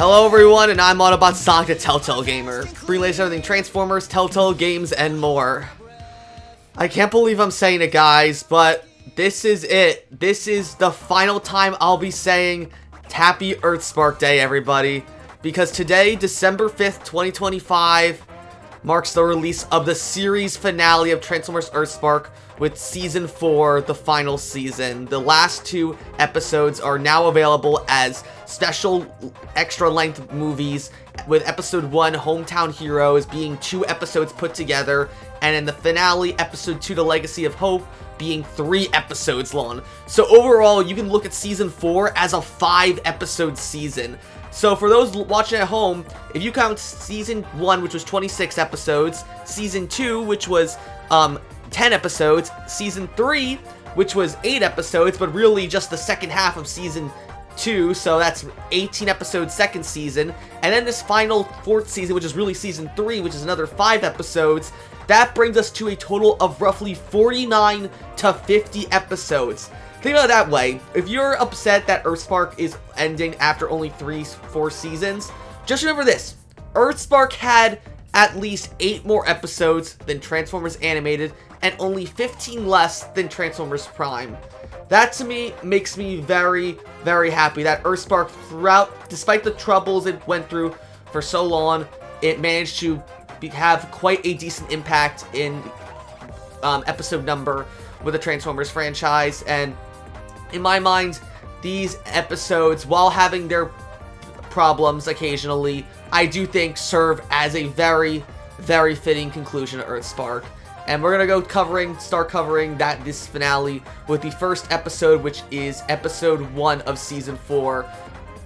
Hello everyone, and I'm Autobot Sonic the Telltale Gamer, bringing latest everything Transformers, Telltale games, and more. I can't believe I'm saying it, guys, but this is it. This is the final time I'll be saying Happy EarthSpark Day, everybody. Because today, December 5th, 2025, marks the release of the series finale of Transformers EarthSpark with Season 4, the final season. The last two episodes are now available as special extra-length movies, with Episode 1, Hometown Heroes, being 2 episodes put together, and in the finale, Episode 2, The Legacy of Hope, being 3 episodes long. So overall, you can look at Season 4 as a 5-episode season. So for those watching at home, if you count Season 1, which was 26 episodes, Season 2, which was 10 episodes, Season 3, which was 8 episodes, but really just the second half of Season 2, so that's 18 episodes second season, and then this final 4th season, which is really Season 3, which is another 5 episodes, that brings us to a total of roughly 49 to 50 episodes. Think about it that way. If you're upset that EarthSpark is ending after only 4 seasons, just remember this. EarthSpark had at least 8 more episodes than Transformers Animated, and only 15 less than Transformers Prime. That, to me, makes me very, very happy that EarthSpark, throughout, despite the troubles it went through for so long, it managed to have quite a decent impact in episode number with the Transformers franchise. And in my mind, these episodes, while having their problems occasionally, I do think serve as a very, very fitting conclusion to EarthSpark. And we're gonna start covering this finale with the first episode, which is episode 1 of season 4,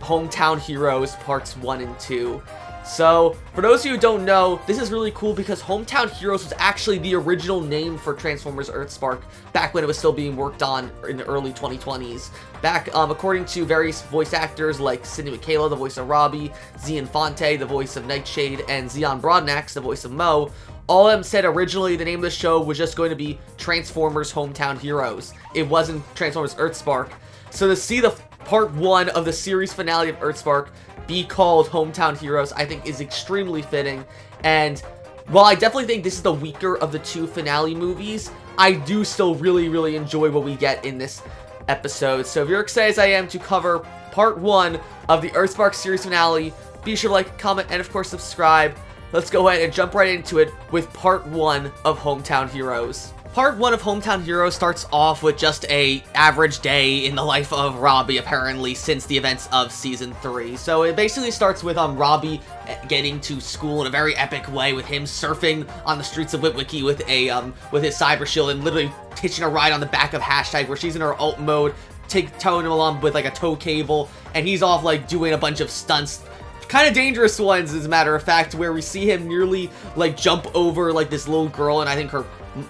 Hometown Heroes parts 1 and 2. So, for those of you who don't know, this is really cool because Hometown Heroes was actually the original name for Transformers EarthSpark back when it was still being worked on in the early 2020s. Back, according to various voice actors like Sidney Michaela, the voice of Robby, Zian Fonte, the voice of Nightshade, and Zion Broadnax, the voice of Mo, all of them said originally the name of the show was just going to be Transformers Hometown Heroes. It wasn't Transformers EarthSpark. So to see the part 1 of the series finale of EarthSpark be called Hometown Heroes, I think is extremely fitting. And while I definitely think this is the weaker of the 2 finale movies, I do still really, really enjoy what we get in this episode. So if you're excited as I am to cover part 1 of the EarthSpark series finale, be sure to like, comment, and of course subscribe. Let's go ahead and jump right into it with part 1 of Hometown Heroes. Part 1 of Hometown Heroes starts off with just a average day in the life of Robby, apparently, since the events of Season 3. So it basically starts with Robby getting to school in a very epic way, with him surfing on the streets of Witwicky with his cyber shield and literally hitching a ride on the back of Hashtag, where she's in her alt mode, towing him along with like a tow cable, and he's off like doing a bunch of stunts. Kind of dangerous ones, as a matter of fact, where we see him nearly like jump over like this little girl and I think her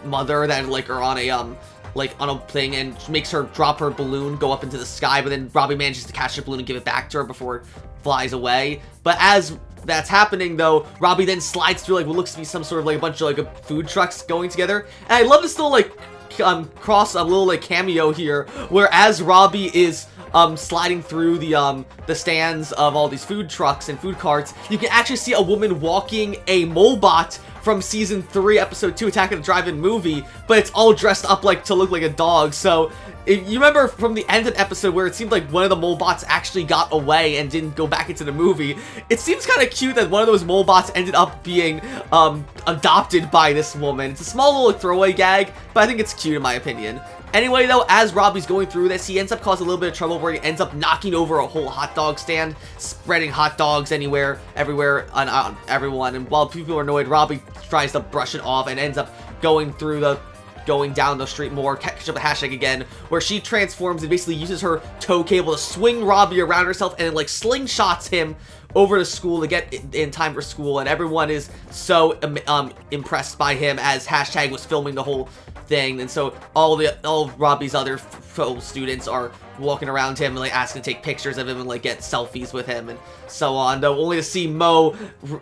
mother that like are on a on a thing, and makes her drop her balloon, go up into the sky, but then Robby manages to catch the balloon and give it back to her before it flies away. But as that's happening though, Robby then slides through like what looks to be some sort of like a bunch of like food trucks going together, and I love this little like cross a little like cameo here, where as Robby is sliding through the stands of all these food trucks and food carts, you can actually see a woman walking a Molebot from Season 3, Episode 2, Attack of the Drive-In movie, but it's all dressed up like to look like a dog. So, if you remember from the end of the episode where it seemed like one of the Molebots actually got away and didn't go back into the movie, it seems kind of cute that one of those Molebots ended up being adopted by this woman. It's a small little throwaway gag, but I think it's cute in my opinion. Anyway, though, as Robby's going through this, he ends up causing a little bit of trouble where he ends up knocking over a whole hot dog stand, spreading hot dogs everywhere on everyone. And while people are annoyed, Robby tries to brush it off and ends up going down the street more, catch up with Hashtag again, where she transforms and basically uses her tow cable to swing Robby around herself and like slingshots him over to school to get in time for school. And everyone is so impressed by him, as Hashtag was filming the whole thing, and so all of Robby's other fellow students are walking around him and like asking to take pictures of him and like get selfies with him and so on, though only to see Mo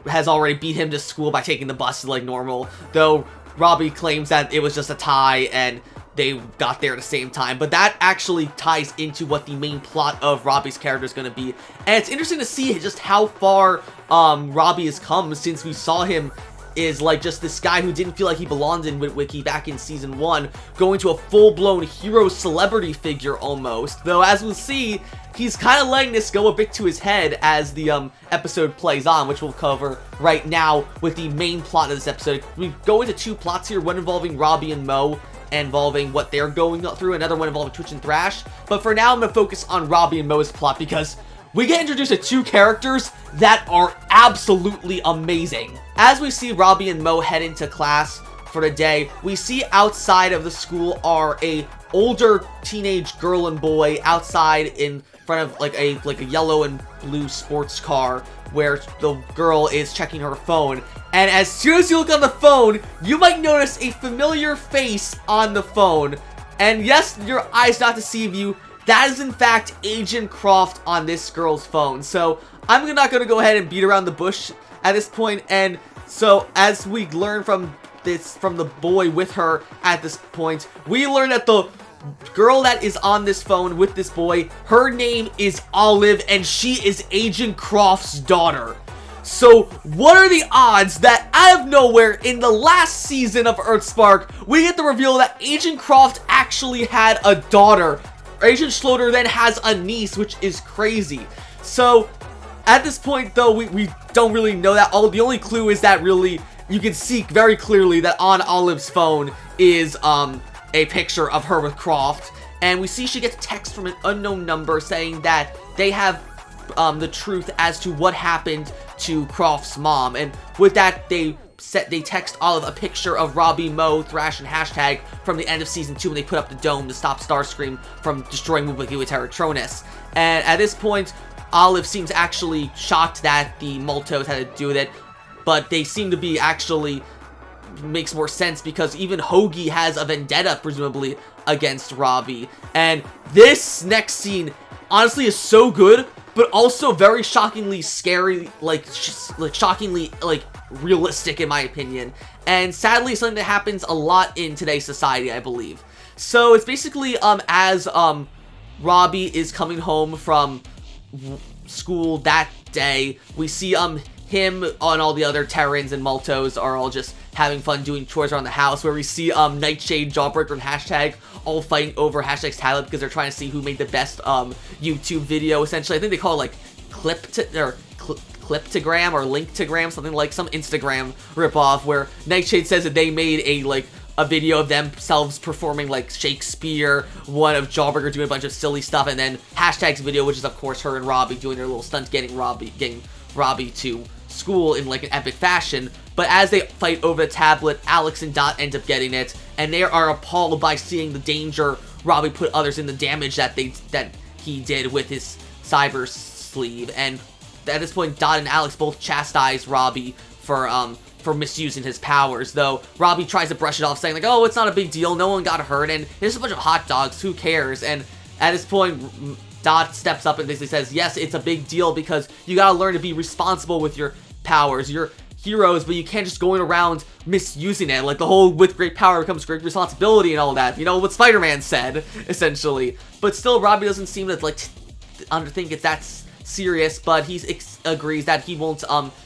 has already beat him to school by taking the bus like normal, though Robby claims that it was just a tie, and they got there at the same time. But that actually ties into what the main plot of Robby's character is going to be. And it's interesting to see just how far Robby has come since we saw him is like just this guy who didn't feel like he belonged in Witwicky back in Season 1, going to a full-blown hero celebrity figure almost. Though, as we'll see, he's kind of letting this go a bit to his head as the episode plays on, which we'll cover right now with the main plot of this episode. We go into two plots here, one involving Robby and Mo, involving what they're going through, another one involving Twitch and Thrash. But for now, I'm going to focus on Robby and Mo's plot because we get introduced to two characters that are absolutely amazing. As we see Robby and Mo head into class for the day, we see outside of the school are a older teenage girl and boy outside in front of like a yellow and blue sports car where the girl is checking her phone. And as soon as you look on the phone, you might notice a familiar face on the phone. And yes, your eyes not deceive you. That is in fact Agent Croft on this girl's phone. So I'm not going to go ahead and beat around the bush at this point. And so as we learn from the boy with her at this point, we learn that the girl that is on this phone with this boy, her name is Olive, and she is Agent Croft's daughter. So what are the odds that out of nowhere in the last season of EarthSpark, we get the reveal that Agent Croft actually had a daughter. Agent Schloter then has a niece, which is crazy. So at this point though, we don't really know that. The only clue is that really you can see very clearly that on Olive's phone is a picture of her with Croft, and we see she gets a text from an unknown number saying that they have the truth as to what happened to Croft's mom. And with that, they text Olive a picture of Robby, Mo, Thrash, and Hashtag from the end of Season 2 when they put up the dome to stop Starscream from destroying Witwicky with Terratronus. And at this point, Olive seems actually shocked that the Maltos had to do with it, but they seem to be actually makes more sense because even Hogi has a vendetta, presumably, against Robby. And this next scene, honestly, is so good, but also very shockingly scary, shockingly, realistic, in my opinion. And sadly, something that happens a lot in today's society, I believe. So it's basically, as Robby is coming home from school that day, we see, him and all the other Terrans and Maltos are all just having fun doing chores around the house, where we see Nightshade, Jawbreaker, and Hashtag all fighting over Hashtag's tablet because they're trying to see who made the best YouTube video, essentially. I think they call it like Cliptogram or Linktogram, something like some Instagram ripoff, where Nightshade says that they made a video of themselves performing like Shakespeare, one of Jawbreaker doing a bunch of silly stuff, and then Hashtag's video, which is of course her and Robby doing their little stunts getting Robby to school in like an epic fashion. But as they fight over the tablet, Alex and Dot end up getting it, and they are appalled by seeing the danger Robby put others in, the damage that he did with his cyber sleeve. And at this point, Dot and Alex both chastise Robby for misusing his powers, though Robby tries to brush it off, saying like, oh, it's not a big deal, no one got hurt, and there's a bunch of hot dogs, who cares? And at this point, Dot steps up and basically says, yes, it's a big deal because you gotta learn to be responsible with your powers. You're heroes, but you can't just go around misusing it. Like the whole with great power comes great responsibility and all that. You know, what Spider-Man said, essentially. But still, Robby doesn't seem to think it's that serious, but he agrees that he won't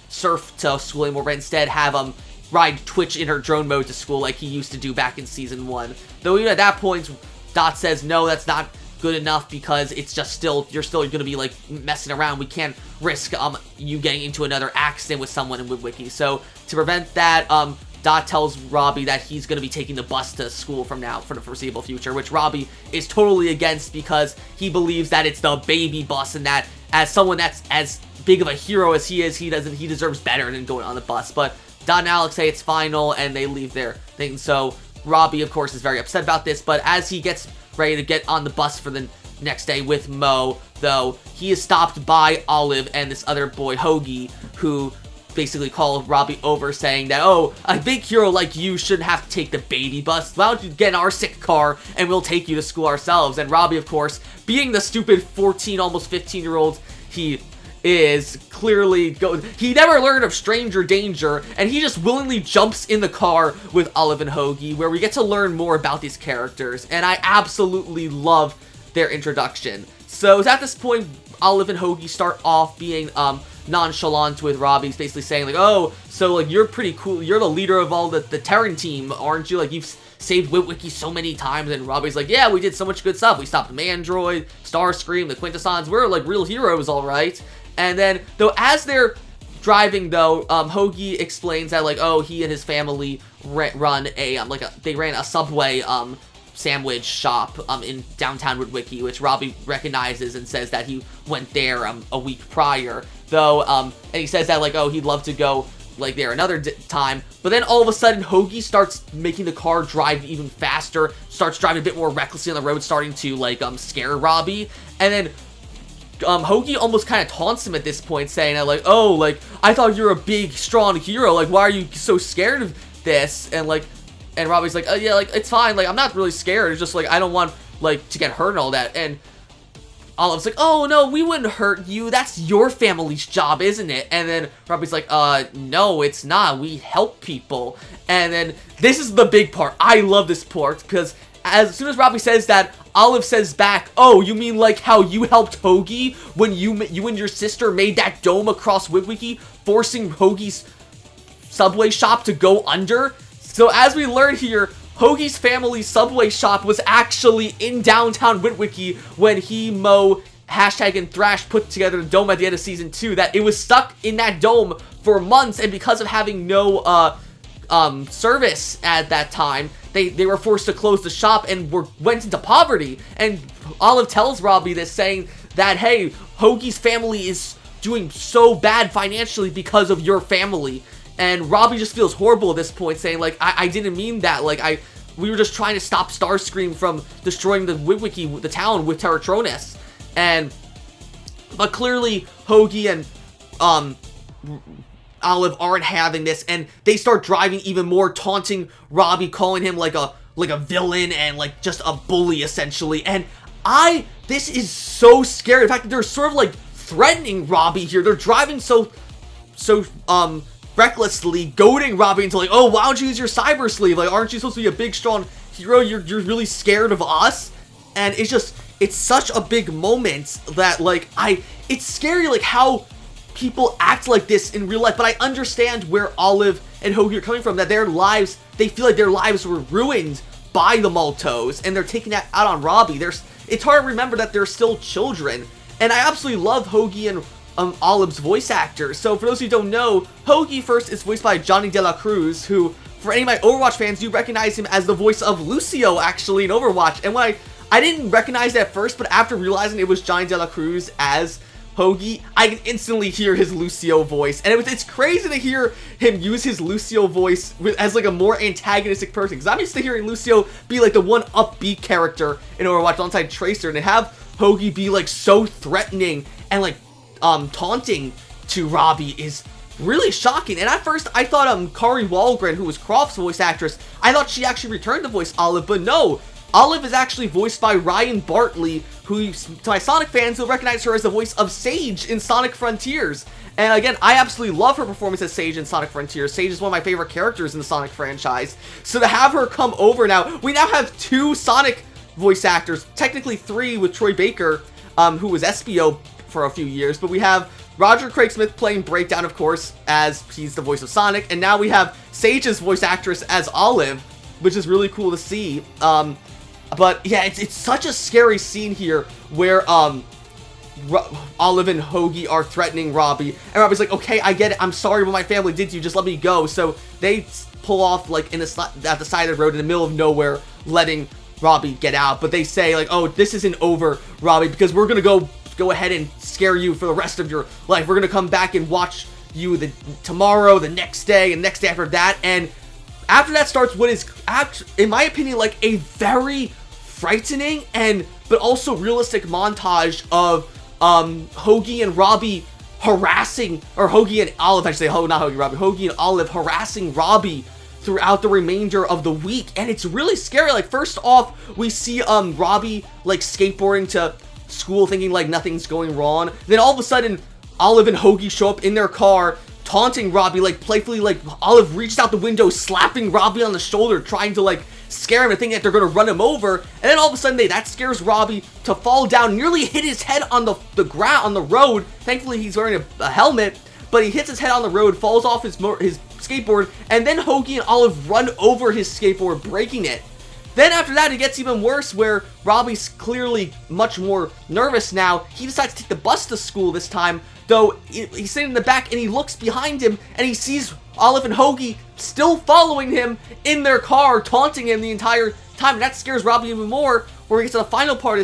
surf to school anymore, but instead have ride Twitch in her drone mode to school like he used to do back in Season 1. Though even at that point, Dot says, no, that's not good enough because it's just you're still gonna be like messing around. We can't risk you getting into another accident with someone in Witwicky. So to prevent that, Dot tells Robby that he's gonna be taking the bus to school from now for the foreseeable future, which Robby is totally against because he believes that it's the baby bus, and that as someone that's as big of a hero as he is, he deserves better than going on the bus. But Dot and Alex say it's final and they leave their thing. So Robby, of course, is very upset about this, but as he gets ready to get on the bus for the next day with Mo, though, he is stopped by Olive and this other boy, Hogi, who basically called Robby over saying that, oh, a big hero like you shouldn't have to take the baby bus. Why don't you get in our sick car and we'll take you to school ourselves? And Robby, of course, being the stupid 14, almost 15-year-old he is clearly he never learned of stranger danger, and he just willingly jumps in the car with Olive and Hogi, where we get to learn more about these characters, and I absolutely love their introduction. So it's at this point Olive and Hogi start off being nonchalant with Robby, basically saying like, oh, so like you're pretty cool, you're the leader of all the Terran team, aren't you? Like you've saved Witwicky so many times. And Robby's like, yeah, we did so much good stuff. We stopped Mandroid, Starscream, the Quintessons. We're like real heroes, all right. And then, though, as they're driving, though, Hogi explains that, like, oh, he and his family run they ran a Subway, sandwich shop, in downtown Witwicky, which Robby recognizes and says that he went there, a week prior. Though, and he says that, like, oh, he'd love to go, like, there another time. But then, all of a sudden, Hogi starts making the car drive even faster, starts driving a bit more recklessly on the road, starting to, like, scare Robby. And then Hogi almost kind of taunts him at this point, saying that, like, oh, like, I thought you were a big, strong hero, like, why are you so scared of this? And, like, and Robby's like, oh, yeah, like, it's fine, like, I'm not really scared, it's just, like, I don't want, like, to get hurt and all that. And Olive's like, oh, no, we wouldn't hurt you, that's your family's job, isn't it? And then Robby's like, no, it's not, we help people. And then, this is the big part, I love this part, because as soon as Robby says that, Olive says back, oh, you mean like how you helped Hogi when you and your sister made that dome across Witwicky, forcing Hogi's Subway shop to go under? So as we learn here, Hogi's family's Subway shop was actually in downtown Witwicky when he, Mo, Hashtag, and Thrash put together the dome at the end of Season 2, that it was stuck in that dome for months, and because of having no, service at that time, they were forced to close the shop and went into poverty. And Olive tells Robby this, saying that, hey, Hogi's family is doing so bad financially because of your family. And Robby just feels horrible at this point, saying, like, I didn't mean that, like, we were just trying to stop Starscream from destroying the Witwicky, the town, with Terratronus. But clearly, Hogi and, Olive aren't having this, and they start driving even more, taunting Robby, calling him like a villain and like just a bully essentially. And this is so scary. In fact, they're sort of like threatening Robby here. They're driving so recklessly, goading Robby into like, oh, why don't you use your cyber sleeve? Like, aren't you supposed to be a big strong hero? You're really scared of us? And it's such a big moment that like it's scary like how people act like this in real life, but I understand where Olive and Hogi are coming from, that they feel like their lives were ruined by the Maltos, and they're taking that out on Robby. It's hard to remember that they're still children, and I absolutely love Hogi and Olive's voice actors. So for those who don't know, Hogi first is voiced by Johnny De La Cruz, who, for any of my Overwatch fans, you recognize him as the voice of Lucio, actually, in Overwatch. And when I didn't recognize it at first, but after realizing it was Johnny De La Cruz as Hogi, I can instantly hear his Lucio voice, and it's crazy to hear him use his Lucio voice as like a more antagonistic person, because I'm used to hearing Lucio be like the one upbeat character in Overwatch alongside Tracer, and to have Hogi be like so threatening and like taunting to Robby is really shocking. And at first I thought Kari Walgren, who was Croft's voice actress, I thought she actually returned to voice Olive, but no, Olive is actually voiced by Ryan Bartley, who, to my Sonic fans, will recognize her as the voice of Sage in Sonic Frontiers. And again, I absolutely love her performance as Sage in Sonic Frontiers. Sage is one of my favorite characters in the Sonic franchise. So to have her come over now, we now have 2 Sonic voice actors, technically 3 with Troy Baker, who was Espio for a few years, but we have Roger Craig Smith playing Breakdown, of course, as he's the voice of Sonic, and now we have Sage's voice actress as Olive, which is really cool to see. But yeah, it's such a scary scene here where Olive and Hogi are threatening Robby, and Robby's like, okay, I get it, I'm sorry what my family did to you, just let me go. So they pull off like at the side of the road in the middle of nowhere, letting Robby get out. But they say like, oh, this isn't over, Robby, because we're gonna go ahead and scare you for the rest of your life. We're gonna come back and watch you tomorrow, the next day, and next day after that. And after that starts what is, in my opinion, like a very frightening but also realistic montage of Hogi and Robby harassing, or Hogi and Olive, I should say, not Hogi, Robby, Hogi and Olive harassing Robby throughout the remainder of the week. And it's really scary. Like, first off, we see Robby like skateboarding to school thinking like nothing's going wrong. Then all of a sudden, Olive and Hogi show up in their car, taunting Robby, like, playfully, like, Olive reached out the window, slapping Robby on the shoulder, trying to, like, scare him and thinking that they're gonna run him over, and then all of a sudden that scares Robby to fall down, nearly hit his head on the ground, on the road. Thankfully, he's wearing a helmet, but he hits his head on the road, falls off his skateboard, and then Hogi and Olive run over his skateboard, breaking it. Then after that, it gets even worse, where Robby's clearly much more nervous now. He decides to take the bus to school this time, though he's sitting in the back, and he looks behind him, and he sees Olive and Hogi still following him in their car, taunting him the entire time. And that scares Robby even more, where we get to the final part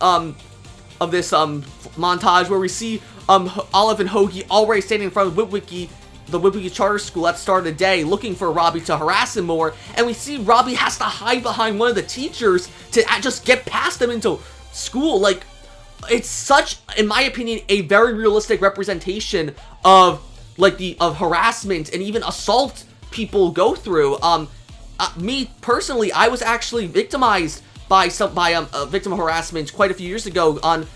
of this montage, where we see Olive and Hogi already standing in front of Witwicky, the Witwicky charter school at the start of the day, looking for Robby to harass him more, and we see Robby has to hide behind one of the teachers to just get past them into school. Like, it's such, in my opinion, a very realistic representation of, like, of harassment and even assault people go through. Me personally, I was actually victimized by victim harassment quite a few years ago on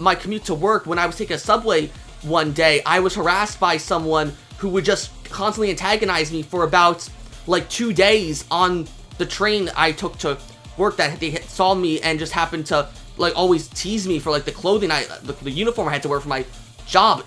my commute to work. When I was taking a subway one day, I was harassed by someone who would just constantly antagonize me for about, like, 2 days on the train I took to work, that they saw me and just happened to, like, always tease me for, like, the clothing the uniform I had to wear for my job.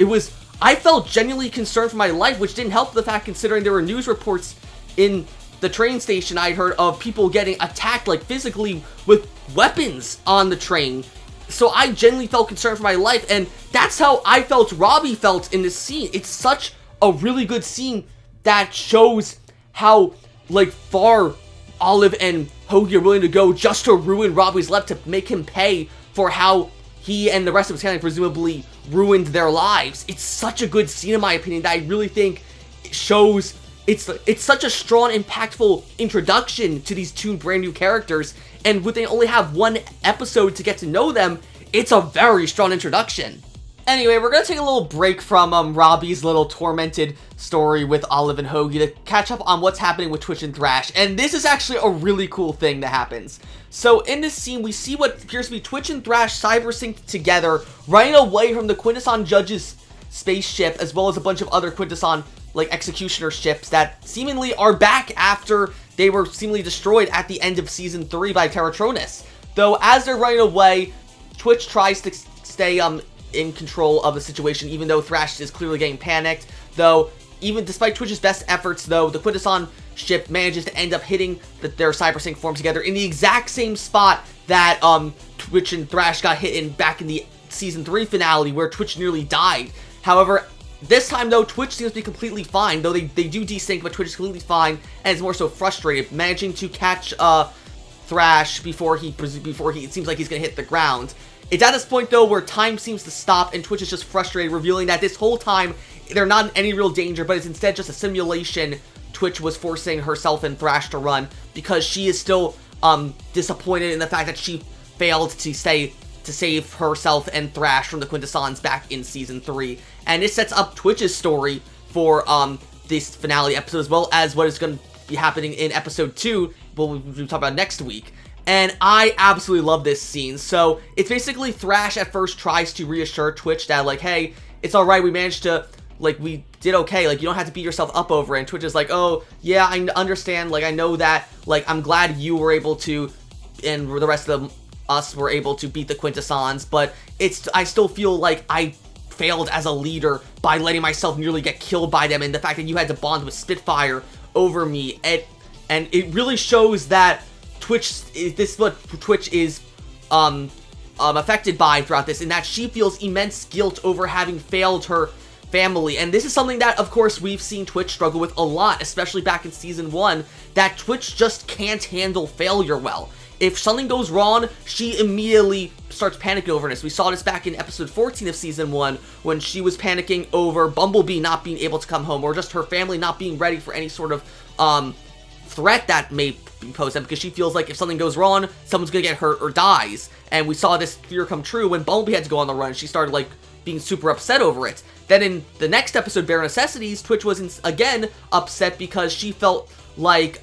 I felt genuinely concerned for my life, which didn't help the fact, considering there were news reports in the train station I'd heard of people getting attacked, like, physically with weapons on the train. So I genuinely felt concerned for my life, and that's how I felt Robby felt in this scene. It's such a really good scene that shows how, like, far Olive and Hogi are willing to go just to ruin Robby's life, to make him pay for how he and the rest of his family presumably ruined their lives. It's such a good scene, in my opinion, that I really think shows it's such a strong, impactful introduction to these two brand new characters, and with they only have one episode to get to know them, it's a very strong introduction. Anyway, we're gonna take a little break from Robby's little tormented story with Olive and Hogi to catch up on what's happening with Twitch and Thrash, and this is actually a really cool thing that happens. So in this scene, we see what appears to be Twitch and Thrash cyber-synced together, running away from the Quintesson Judge's spaceship, as well as a bunch of other Quintesson, like, executioner ships that seemingly are back after they were seemingly destroyed at the end of Season 3 by Terratronus. Though, as they're running away, Twitch tries to stay in control of the situation, even though Thrash is clearly getting panicked. Though, even despite Twitch's best efforts, though, the Quintesson ship manages to end up hitting their cybersync form together in the exact same spot that Twitch and Thrash got hit in back in the Season 3 finale, where Twitch nearly died. However, this time, though, Twitch seems to be completely fine, though they do desync, but Twitch is completely fine, and is more so frustrated, managing to catch Thrash before he it seems like he's gonna hit the ground. It's at this point, though, where time seems to stop, and Twitch is just frustrated, revealing that this whole time, they're not in any real danger, but it's instead just a simulation Twitch was forcing herself and Thrash to run, because she is still disappointed in the fact that she failed to save herself and Thrash from the Quintessons back in Season 3. And it sets up Twitch's story for this finale episode, as well as what is going to be happening in Episode 2, we'll talk about next week. And I absolutely love this scene. So, it's basically Thrash at first tries to reassure Twitch that, like, hey, it's alright, we managed to, like, we did okay, like, you don't have to beat yourself up over it. And Twitch is like, oh, yeah, I understand, like, I know that, like, I'm glad you were able to, and the rest of us were able to beat the Quintessons, but I still feel like I failed as a leader by letting myself nearly get killed by them, and the fact that you had to bond with Spitfire over me, and it really shows that Twitch is what Twitch is affected by throughout this, in that she feels immense guilt over having failed her family. And this is something that, of course, we've seen Twitch struggle with a lot, especially back in Season 1, that Twitch just can't handle failure well. If something goes wrong, she immediately starts panicking over this. We saw this back in Episode 14 of Season 1, when she was panicking over Bumblebee not being able to come home, or just her family not being ready for any sort of threat that may be posed, because she feels like if something goes wrong, someone's gonna get hurt or dies. And we saw this fear come true when Bumblebee had to go on the run. She started, like, being super upset over it. Then in the next episode, Bare Necessities, Twitch was again upset because she felt like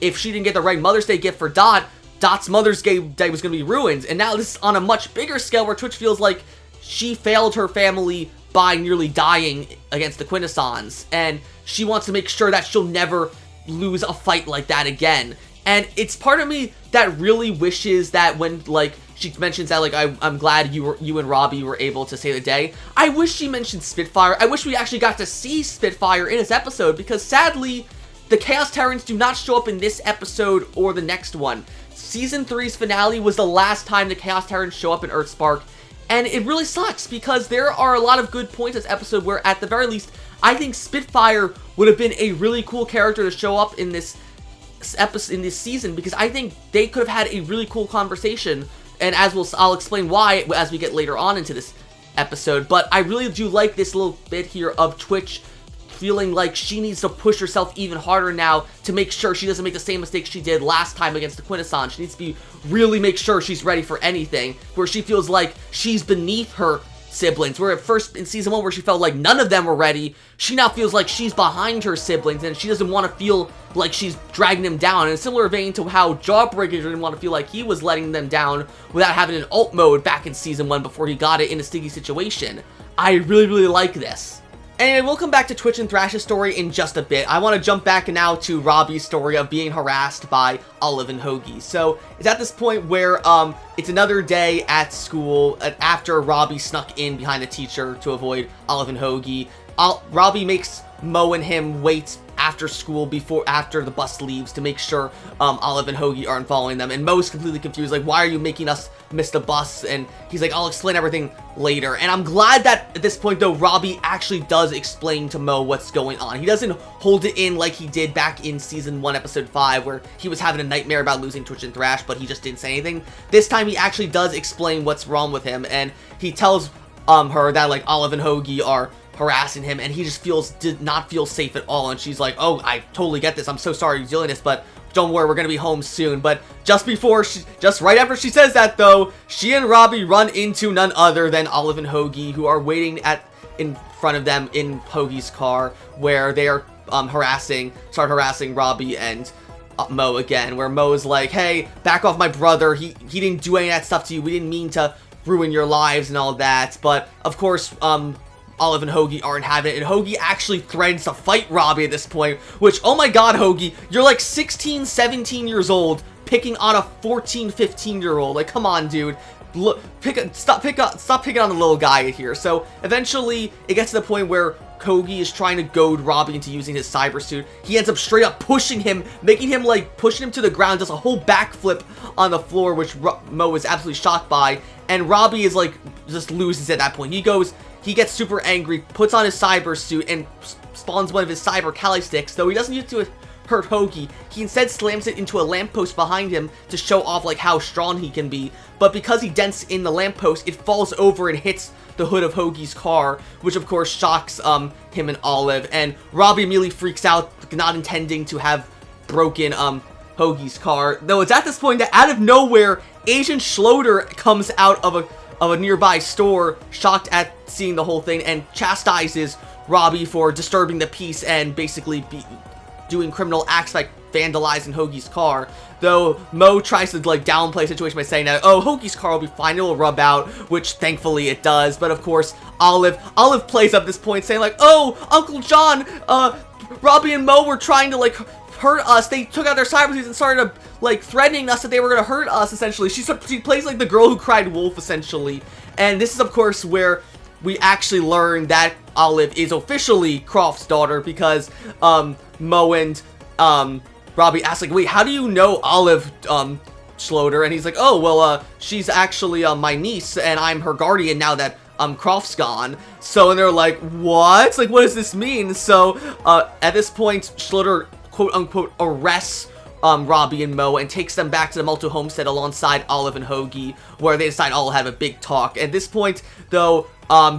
if she didn't get the right Mother's Day gift for Dot's Mother's Day was going to be ruined. And now this is on a much bigger scale, where Twitch feels like she failed her family by nearly dying against the Quintessons, and she wants to make sure that she'll never lose a fight like that again. And it's part of me that really wishes that when, like, she mentions that, like, I'm glad you and Robby were able to save the day. I wish she mentioned Spitfire. I wish we actually got to see Spitfire in this episode, because sadly, the Chaos Terrans do not show up in this episode or the next one. Season 3's finale was the last time the Chaos Terrans show up in EarthSpark, and it really sucks, because there are a lot of good points in this episode where, at the very least, I think Spitfire would have been a really cool character to show up in this episode, in this season, because I think they could have had a really cool conversation, and I'll explain why as we get later on into this episode. But I really do like this little bit here of Twitch feeling like she needs to push herself even harder now to make sure she doesn't make the same mistakes she did last time against the Quintessons. She needs to really make sure she's ready for anything, where she feels like she's beneath her siblings, where at first in season 1 where she felt like none of them were ready, she now feels like she's behind her siblings, and she doesn't want to feel like she's dragging them down. In a similar vein to how Jawbreaker didn't want to feel like he was letting them down without having an alt mode back in season 1 before he got it in a sticky situation. I really like this. Anyway, we'll come back to Twitch and Thrash's story in just a bit. I want to jump back now to Robby's story of being harassed by Olive and Hogi. So, it's at this point where, it's another day at school after Robby snuck in behind the teacher to avoid Olive and Hogi. Robby makes Mo and him wait after school after the bus leaves to make sure Olive and Hogi aren't following them, and Mo's completely confused, like, why are you making us miss the bus? And he's like, I'll explain everything later. And I'm glad that at this point though, Robby actually does explain to Mo what's going on. He doesn't hold it in like he did back in season 1 episode 5, where he was having a nightmare about losing Twitch and Thrash, but he just didn't say anything. This time he actually does explain what's wrong with him, and he tells her that, like, Olive and Hogi are harassing him, and he just did not feel safe at all. And she's like, oh, I totally get this, I'm so sorry you're dealing with this, but don't worry, we're gonna be home soon. But just right after she says that though, she and Robby run into none other than Olive and Hogi, who are waiting in front of them in Hogi's car, where they are start harassing Robby and Mo again, where Mo is like, hey, back off my brother, he didn't do any of that stuff to you, we didn't mean to ruin your lives and all that. But of course, Olive and Hogi aren't having it, and Hogi actually threatens to fight Robby at this point, which, oh my god, Hogi, you're like 16, 17 years old, picking on a 14, 15-year-old. Like, come on, dude. Look, stop picking on the little guy here. So, eventually, it gets to the point where Hogi is trying to goad Robby into using his cyber suit. He ends up straight up pushing him, making him, like, pushing him to the ground, does a whole backflip on the floor, which Mo is absolutely shocked by, and Robby is, like, just loses at that point. He gets super angry, puts on his cyber suit, and spawns one of his cyber Kali sticks, though he doesn't use it to hurt Hogi. He instead slams it into a lamppost behind him to show off, like, how strong he can be. But because he dents in the lamppost, it falls over and hits the hood of Hogi's car, which of course shocks him and Olive, and Robby immediately freaks out, not intending to have broken Hogi's car. Though it's at this point that out of nowhere, Agent Schloeder comes out of a nearby store, shocked at seeing the whole thing, and chastises Robby for disturbing the peace and basically doing criminal acts like vandalizing Hogi's car. Though Mo tries to, like, downplay the situation by saying that, oh, Hogi's car will be fine, it will rub out, which thankfully it does. But of course, Olive plays up this point saying, like, oh, Uncle John, Robby and Mo were trying to, like, hurt us. They took out their cyber suits and started, like, threatening us that they were gonna hurt us, essentially. She plays like the girl who cried wolf, essentially. And this is, of course, where we actually learn that Olive is officially Croft's daughter, because Mo and Robby ask, like, wait, how do you know Olive Schloeder? And he's like, oh, well, she's actually my niece, and I'm her guardian now that Croft's gone. So, and they're like, what? Like, what does this mean? So, at this point, Schloeder, quote-unquote, arrests Robby and Mo and takes them back to the Malto homestead alongside Olive and Hogi, where they decide all to have a big talk. At this point, though,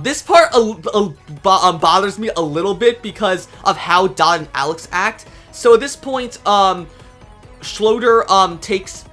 this part bothers me a little bit because of how Dot and Alex act. So at this point, Schloeder takes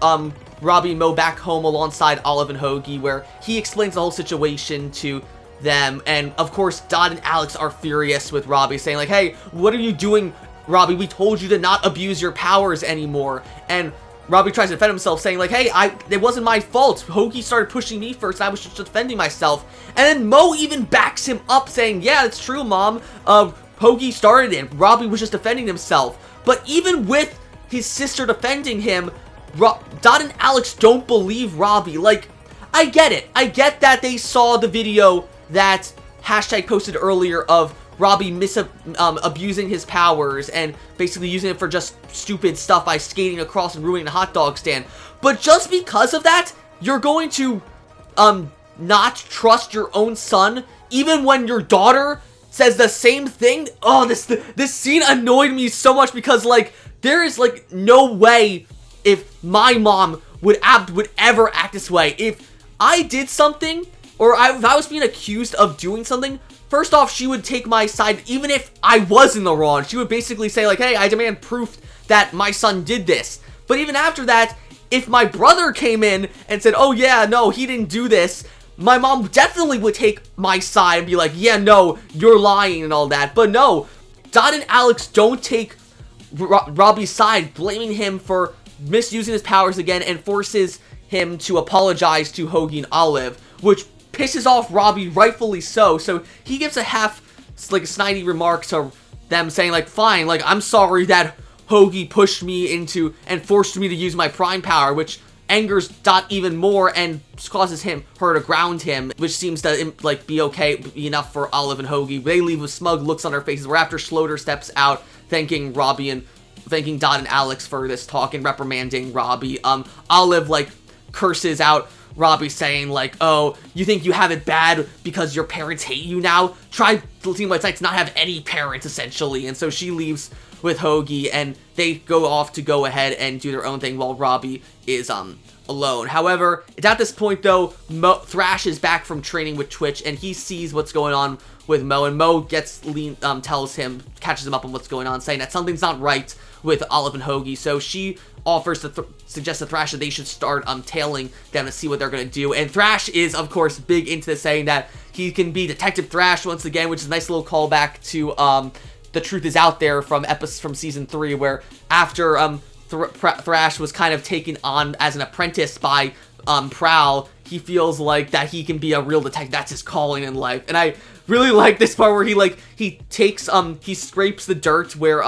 Robby and Mo back home alongside Olive and Hogi, where he explains the whole situation to them. And of course, Dot and Alex are furious with Robby, saying, like, hey, what are you doing, Robby? We told you to not abuse your powers anymore. And Robby tries to defend himself, saying like, hey, it wasn't my fault. Hogi started pushing me first, and I was just defending myself. And then Mo even backs him up, saying, yeah, it's true, Mom. Hogi started it. Robby was just defending himself. But even with his sister defending him, Dot and Alex don't believe Robby. Like, I get it. I get that they saw the video that hashtag posted earlier of Robby abusing his powers and basically using it for just stupid stuff by skating across and ruining a hot dog stand. But just because of that, you're going to not trust your own son, even when your daughter says the same thing? Oh, this scene annoyed me so much because, like, there is, like, no way if my mom would ever act this way. If I did something, or if I was being accused of doing something, first off, she would take my side, even if I was in the wrong. She would basically say, like, hey, I demand proof that my son did this. But even after that, if my brother came in and said, oh yeah, no, he didn't do this, my mom definitely would take my side and be like, yeah, no, you're lying and all that. But no, Dot and Alex don't take Robby's side, blaming him for misusing his powers again, and forces him to apologize to Hogi and Olive, which pisses off Robby, rightfully so. So he gives a snidey remark to them, saying like, fine, like, I'm sorry that Hogi pushed me into and forced me to use my prime power, which angers Dot even more and causes her to ground him, which seems to like be enough for Olive and Hogi. They leave with smug looks on their faces, where after Schloter steps out, thanking Dot and Alex for this talk and reprimanding Robby. Olive like curses out Robby, saying like, oh, you think you have it bad because your parents hate you now? Try seeing what it's like to not have any parents, essentially. And so she leaves with Hogi, and they go ahead and do their own thing while Robby is alone. However, it's at this point though, Thrash is back from training with Twitch, and he sees what's going on with Mo, and Mo catches him up on what's going on, saying that something's not right with Olive and Hogi. So she offers to suggest to Thrash that they should start tailing them to see what they're gonna do. And Thrash is, of course, big into this, saying that he can be Detective Thrash once again, which is a nice little callback to The Truth Is Out There from season 3, where after Thrash was kind of taken on as an apprentice by Prowl, he feels like that he can be a real detective. That's his calling in life. And I really like this part where he scrapes the dirt where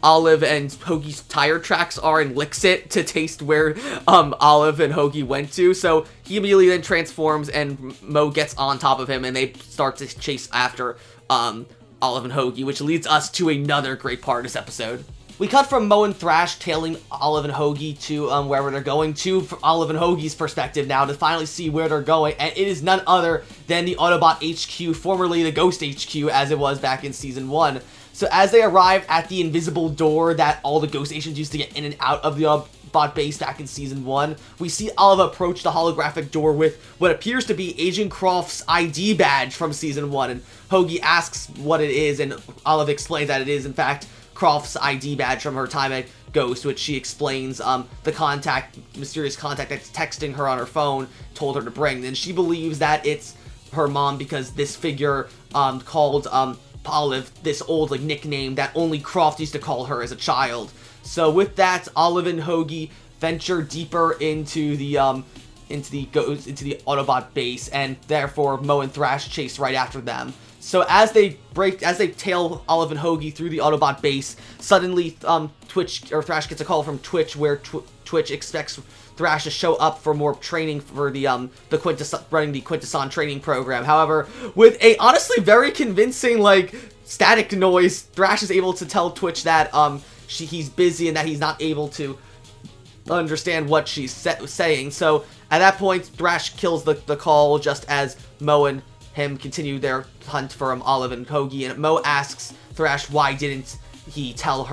Olive and Hogi's tire tracks are and licks it to taste where Olive and Hogi went to. So he immediately then transforms, and Mo gets on top of him, and they start to chase after Olive and Hogi, which leads us to another great part of this episode. We cut from Mo and Thrash tailing Olive and Hogi to wherever they're going to, from Olive and Hogi's perspective now, to finally see where they're going, and it is none other than the Autobot HQ, formerly the Ghost HQ, as it was back in Season 1. So as they arrive at the invisible door that all the Ghost agents used to get in and out of the Autobot base back in Season 1, we see Olive approach the holographic door with what appears to be Agent Croft's ID badge from Season 1, and Hogi asks what it is, and Olive explains that it is, in fact, Croft's ID badge from her time at Ghost, which she explains the mysterious contact that's texting her on her phone told her to bring. And she believes that it's her mom because this figure called Olive this old nickname that only Croft used to call her as a child. So with that, Olive and Hogi venture deeper into the Autobot base, and therefore Mo and Thrash chase right after them. So as they tail Olive and Hogi through the Autobot base, suddenly Thrash gets a call from Twitch, where Twitch expects Thrash to show up for more training for the Quintessons training program. However, with a honestly very convincing static noise, Thrash is able to tell Twitch that he's busy and that he's not able to understand what she's saying. So at that point, Thrash kills the call just as Mo and him continue their hunt for Olive and Hogi, and Mo asks Thrash why didn't he tell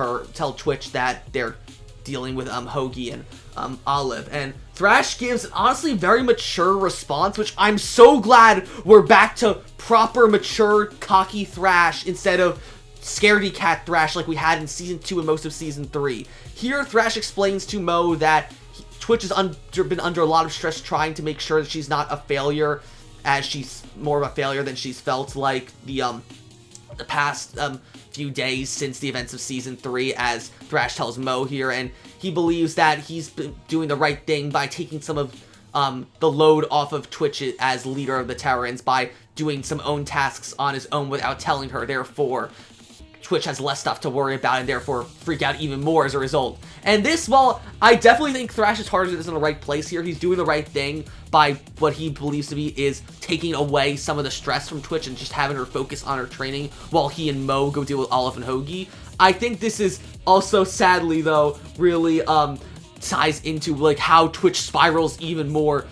Twitch that they're dealing with Hogi and Olive, and Thrash gives an honestly very mature response, which I'm so glad we're back to proper mature cocky Thrash instead of scaredy cat Thrash like we had in Season 2 and most of Season 3. Here Thrash explains to Mo that Twitch has been under a lot of stress trying to make sure that she's not a failure, as she's more of a failure than she's felt like the past few days since the events of Season 3, as Thrash tells Mo here, and he believes that he's been doing the right thing by taking some of the load off of Twitch as leader of the Terrans by doing some own tasks on his own without telling her. Therefore, Twitch has less stuff to worry about and therefore freak out even more as a result. And this, while I definitely think Thrash's heart is in the right place here, he's doing the right thing by what he believes to be is taking away some of the stress from Twitch and just having her focus on her training while he and Mo go deal with Olive and Hogi. I think this is also, sadly though, really ties into like how Twitch spirals even more,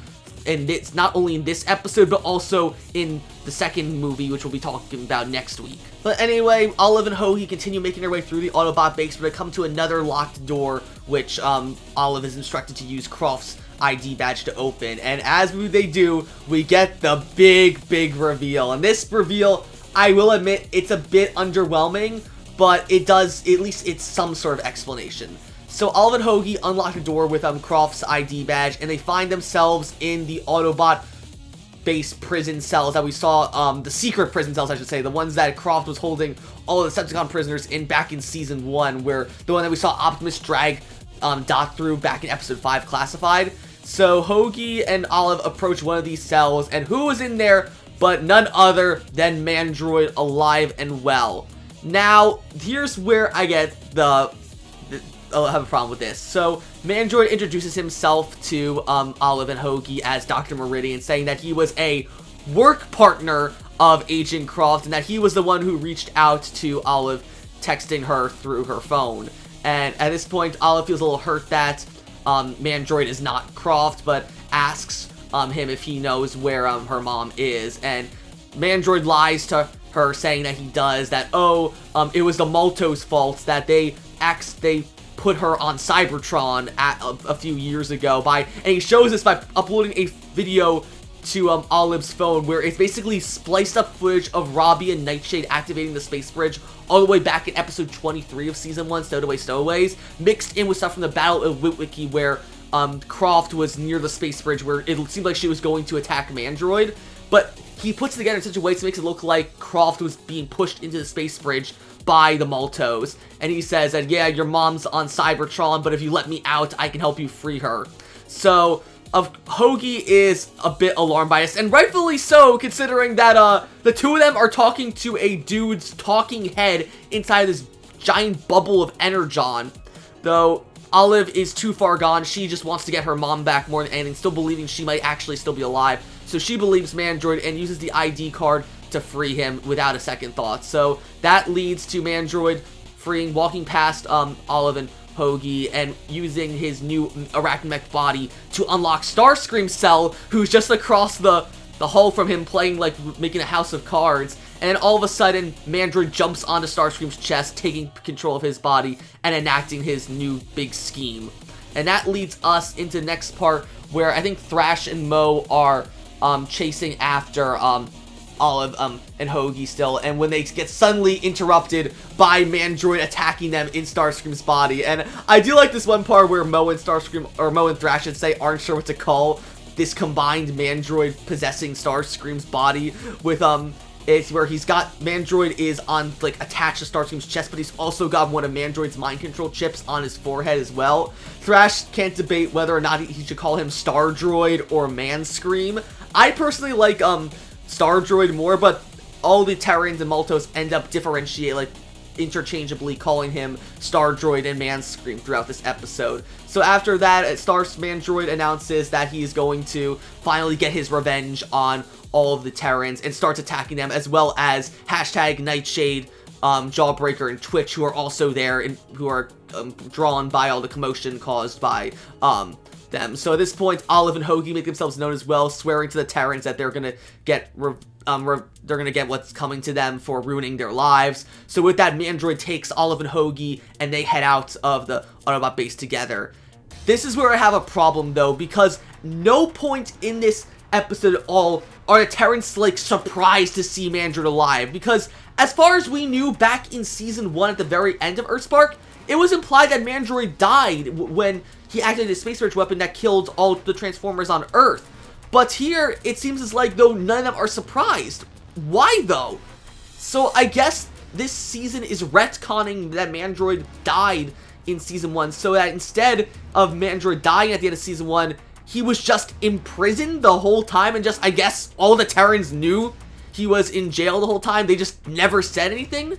and it's not only in this episode but also in the second movie, which we'll be talking about next week. But anyway, Olive and Hogi continue making their way through the Autobot base, but they come to another locked door, which Olive is instructed to use Croft's ID badge to open. And as they do, we get the big reveal. And this reveal, I will admit, it's a bit underwhelming, but it does, at least it's some sort of explanation. So Olive and Hogi unlock the door with Croft's ID badge, and they find themselves in the Autobot base prison cells that we saw, the secret prison cells, I should say, the ones that Croft was holding all of the Decepticon prisoners in back in Season 1, where the one that we saw Optimus drag Dot through back in Episode 5 Classified. So Hogi and Olive approach one of these cells, and who was in there but none other than Mandroid, alive and well. Now, here's where I get I'll have a problem with this. So, Mandroid introduces himself to Olive and Hogi as Dr. Meridian, saying that he was a work partner of Agent Croft, and that he was the one who reached out to Olive, texting her through her phone. And at this point, Olive feels a little hurt that Mandroid is not Croft, but asks him if he knows where her mom is. And Mandroid lies to her, saying that he does, that, it was the Maltos' fault, that they put her on Cybertron a few years ago and he shows this by uploading a video to Olive's phone where it's basically spliced up footage of Robby and Nightshade activating the space bridge all the way back in episode 23 of Season 1, Stowed Stowaways, mixed in with stuff from the Battle of Witwicky where Croft was near the space bridge where it seemed like she was going to attack Mandroid, but he puts it together in such a way to make it look like Croft was being pushed into the space bridge by the Maltos, and he says that, yeah, your mom's on Cybertron, but if you let me out, I can help you free her. So, Hogi is a bit alarmed by this, and rightfully so, considering that, the two of them are talking to a dude's talking head inside this giant bubble of energon. Though, Olive is too far gone, she just wants to get her mom back more than anything, still believing she might actually still be alive. So she believes Mandroid and uses the ID card to free him without a second thought. So that leads to Mandroid walking past Olive and Hogi and using his new arachnamech body to unlock Starscream's cell, who's just across the hall from him, playing like making a house of cards. And all of a sudden, Mandroid jumps onto Starscream's chest, taking control of his body and enacting his new big scheme. And that leads us into the next part, where I think Thrash and Mo are chasing after Olive and Hogi still, and when they get suddenly interrupted by Mandroid attacking them in Starscream's body. And I do like this one part where Mo and Thrash should say aren't sure what to call this combined Mandroid possessing Starscream's body with it's where he's got Mandroid is on like attached to Starscream's chest, but he's also got one of Mandroid's mind control chips on his forehead as well. Thrash can't debate whether or not he should call him Star Droid or Manscream. I personally like Star Droid more, but all the Terrans and Maltos end up interchangeably calling him Star Droid and Manscream throughout this episode. So after that, Mandroid announces that he is going to finally get his revenge on all of the Terrans and starts attacking them, as well as #Nightshade, Jawbreaker, and Twitch, who are also there and who are drawn by all the commotion caused by them. So at this point, Olive and Hogi make themselves known as well, swearing to the Terrans that they're gonna get what's coming to them for ruining their lives. So with that, Mandroid takes Olive and Hogi and they head out of the Autobot base together. This is where I have a problem though, because no point in this episode at all are the Terrans like surprised to see Mandroid alive, because as far as we knew back in Season 1 at the very end of EarthSpark, it was implied that Mandroid died when he activated his space bridge weapon that killed all the Transformers on Earth. But here, it seems as like though none of them are surprised. Why though? So I guess this season is retconning that Mandroid died in Season 1, so that instead of Mandroid dying at the end of Season 1, he was just imprisoned the whole time, and just, I guess, all the Terrans knew he was in jail the whole time. They just never said anything.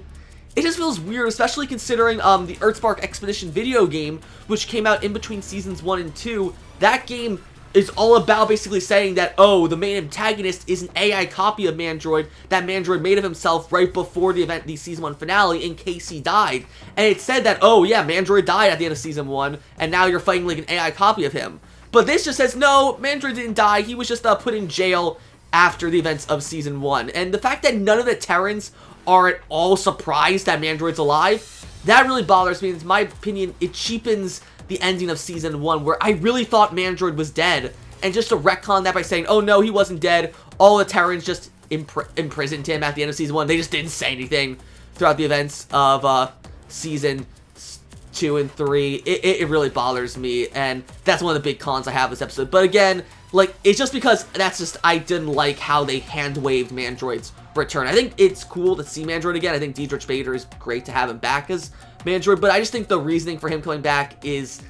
It just feels weird, especially considering the EarthSpark Expedition video game, which came out in between Seasons 1 and 2. That game is all about basically saying that, oh, the main antagonist is an AI copy of Mandroid that Mandroid made of himself right before the Season 1 finale in case he died. And it said that, oh yeah, Mandroid died at the end of Season 1, and now you're fighting like an AI copy of him. But this just says, no, Mandroid didn't die, he was just put in jail after the events of Season 1. And the fact that none of the Terrans are at all surprised that Mandroid's alive, that really bothers me. In my opinion, it cheapens the ending of Season 1, where I really thought Mandroid was dead, and just to retcon that by saying, oh no, he wasn't dead, all the Terrans just imprisoned him at the end of Season 1, they just didn't say anything throughout the events of Season 2 and 3, it really bothers me, and that's one of the big cons I have this episode. But again, like, it's just because I didn't like how they hand-waved Mandroid's return. I think it's cool to see Mandroid again. I think Diedrich Bader is great to have him back as Mandroid, but I just think the reasoning for him coming back is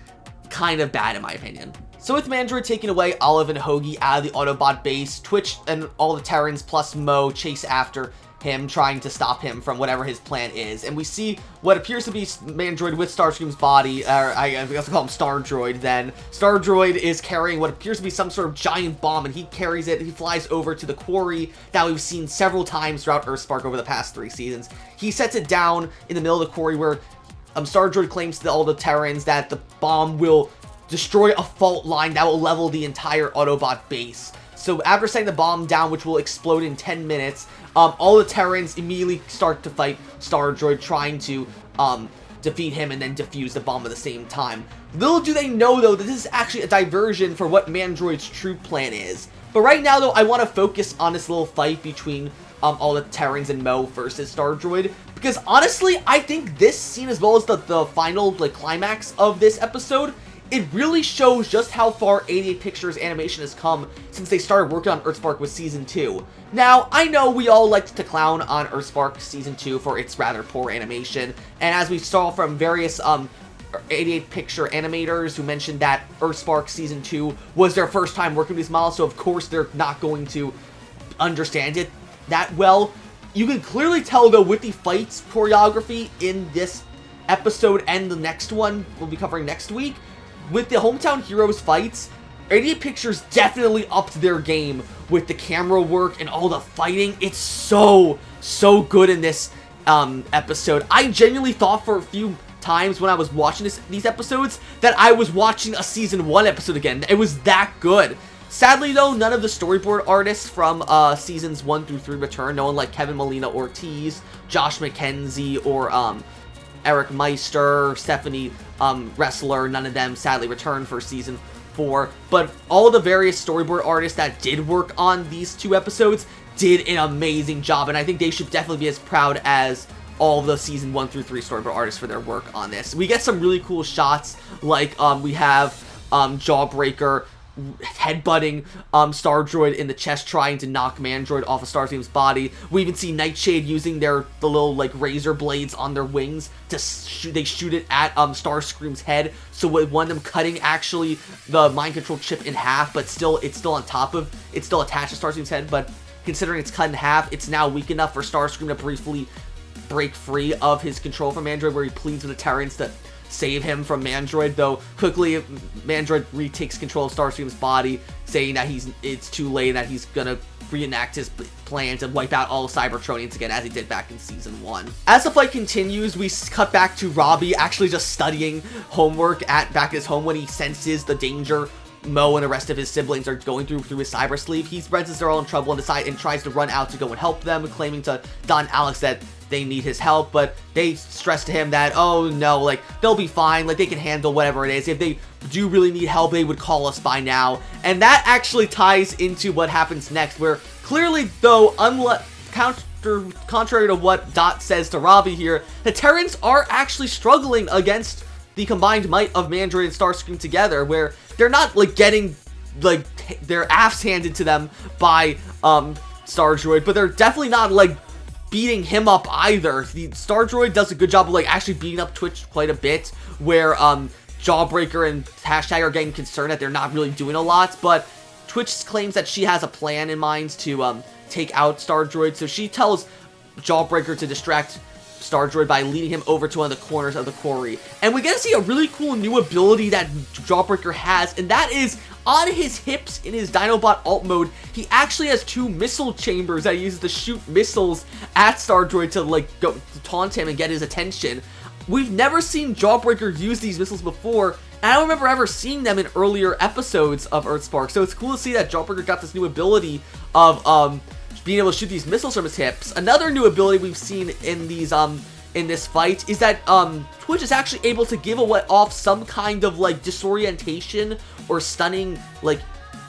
kind of bad in my opinion. So with Mandroid taking away Olive and Hogi out of the Autobot base, Twitch and all the Terrans plus Mo chase after him, trying to stop him from whatever his plan is. And we see what appears to be Mandroid with Starscream's body, or I guess I'll call him Stardroid then. Stardroid is carrying what appears to be some sort of giant bomb, and he carries it, he flies over to the quarry that we've seen several times throughout EarthSpark over the past 3 seasons. He sets it down in the middle of the quarry where Stardroid claims to all the Terrans that the bomb will destroy a fault line that will level the entire Autobot base. So after setting the bomb down, which will explode in 10 minutes, all the Terrans immediately start to fight Stardroid, trying to defeat him and then defuse the bomb at the same time. Little do they know, though, that this is actually a diversion for what Mandroid's true plan is. But right now, though, I want to focus on this little fight between all the Terrans and Mo versus Stardroid, because honestly, I think this scene, as well as the final climax of this episode, it really shows just how far 88 Pictures animation has come since they started working on EarthSpark with Season 2. Now, I know we all like to clown on EarthSpark Season 2 for its rather poor animation, and as we saw from various 88 Picture animators who mentioned that EarthSpark Season 2 was their first time working with these models, so of course they're not going to understand it that well. You can clearly tell, though, with the fights choreography in this episode and the next one we'll be covering next week, with the Hometown Heroes fights, 88 Pictures definitely upped their game with the camera work and all the fighting. It's so good in this episode. I genuinely thought for a few times when I was watching these episodes that I was watching a Season 1 episode again. It was that good. Sadly, though, none of the storyboard artists from Seasons 1 through 3 return. No one like Kevin Molina Ortiz, Josh McKenzie, or Eric Meister, Stephanie Wrestler, none of them sadly returned for Season 4, but all the various storyboard artists that did work on these 2 episodes did an amazing job, and I think they should definitely be as proud as all the Season 1 through 3 storyboard artists for their work on this. We get some really cool shots, like we have Jawbreaker headbutting Stardroid in the chest, trying to knock Mandroid off of Starscream's body. We even see Nightshade using the little razor blades on their wings to shoot it at Starscream's head. So with one of them cutting actually the mind control chip in half, but it's still attached to Starscream's head. But considering it's cut in half, it's now weak enough for Starscream to briefly break free of his control from Mandroid, where he pleads with the Terrans to save him from Mandroid, though quickly Mandroid retakes control of Starscream's body, saying that it's too late, that he's gonna reenact his plan to wipe out all Cybertronians again, as he did back in Season 1. As the fight continues, we cut back to Robby actually just studying homework back at his home when he senses the danger Mo and the rest of his siblings are going through his cyber sleeve. He realizes they're all in trouble and tries to run out to go and help them, claiming to Don Alex that they need his help, but they stress to him that, oh no, they'll be fine, they can handle whatever it is. If they do really need help, they would call us by now. And that actually ties into what happens next, where clearly, though, contrary to what Dot says to Robby here, the Terrans are actually struggling against the combined might of Mandroid and Starscream together, where they're not getting their ass handed to them by Stardroid, but they're definitely not beating him up either. The Star Droid does a good job of, like, actually beating up Twitch quite a bit, where, Jawbreaker and Hashtag are getting concerned that they're not really doing a lot, but Twitch claims that she has a plan in mind to, take out Star Droid, so she tells Jawbreaker to distract Star Droid by leading him over to one of the corners of the quarry. And we get to see a really cool new ability that Jawbreaker has, and that is on his hips in his Dinobot alt mode. He actually has 2 missile chambers that he uses to shoot missiles at Star Droid to, like, go to taunt him and get his attention. We've never seen Jawbreaker use these missiles before, and I don't remember ever seeing them in earlier episodes of EarthSpark, so it's cool to see that Jawbreaker got this new ability of, being able to shoot these missiles from his hips. Another new ability we've seen in these, in this fight is that, Twitch is actually able to give off some kind of, like, disorientation or stunning, like,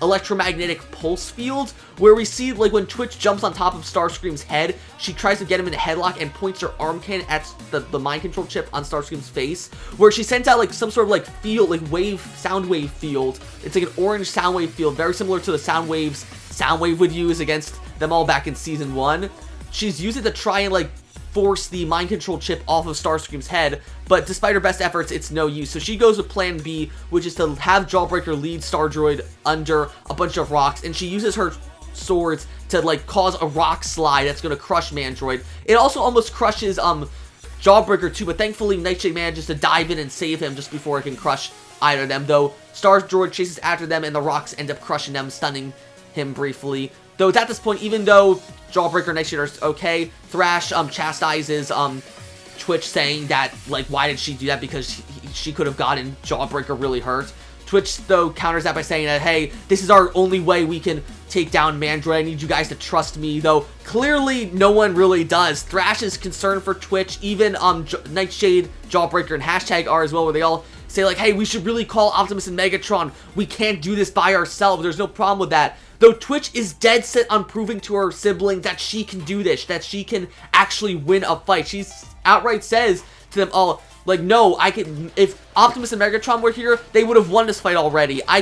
electromagnetic pulse field, where we see, like, when Twitch jumps on top of Starscream's head, she tries to get him in a headlock and points her arm cannon at the mind control chip on Starscream's face, where she sends out, like, some sort of, like, field, like, sound wave field. It's like an orange sound wave field, very similar to the sound waves Soundwave would use against them all back in Season 1. She's used it to try and, like, force the mind control chip off of Starscream's head, but despite her best efforts, it's no use. So she goes with Plan B, which is to have Jawbreaker lead Star Droid under a bunch of rocks, and she uses her swords to, like, cause a rock slide that's going to crush Mandroid. It also almost crushes, Jawbreaker too, but thankfully Nightshade manages to dive in and save him just before it can crush either of them, though Star Droid chases after them and the rocks end up crushing them, stunning him briefly. Though it's at this point, even though Jawbreaker and Nightshade are okay, Thrash chastises Twitch, saying that, like, why did she do that, because she could have gotten Jawbreaker really hurt. Twitch, though, counters that by saying that, hey, this is our only way we can take down Mandroid, I need you guys to trust me, though clearly no one really does. Thrash is concerned for Twitch, even Nightshade, Jawbreaker, and Hashtag are as well, where they all say, like, hey, we should really call Optimus and Megatron, we can't do this by ourselves, there's no problem with that. Though Twitch is dead set on proving to her siblings that she can do this, that she can actually win a fight. She outright says to them all, like, no, if Optimus and Megatron were here, they would have won this fight already. I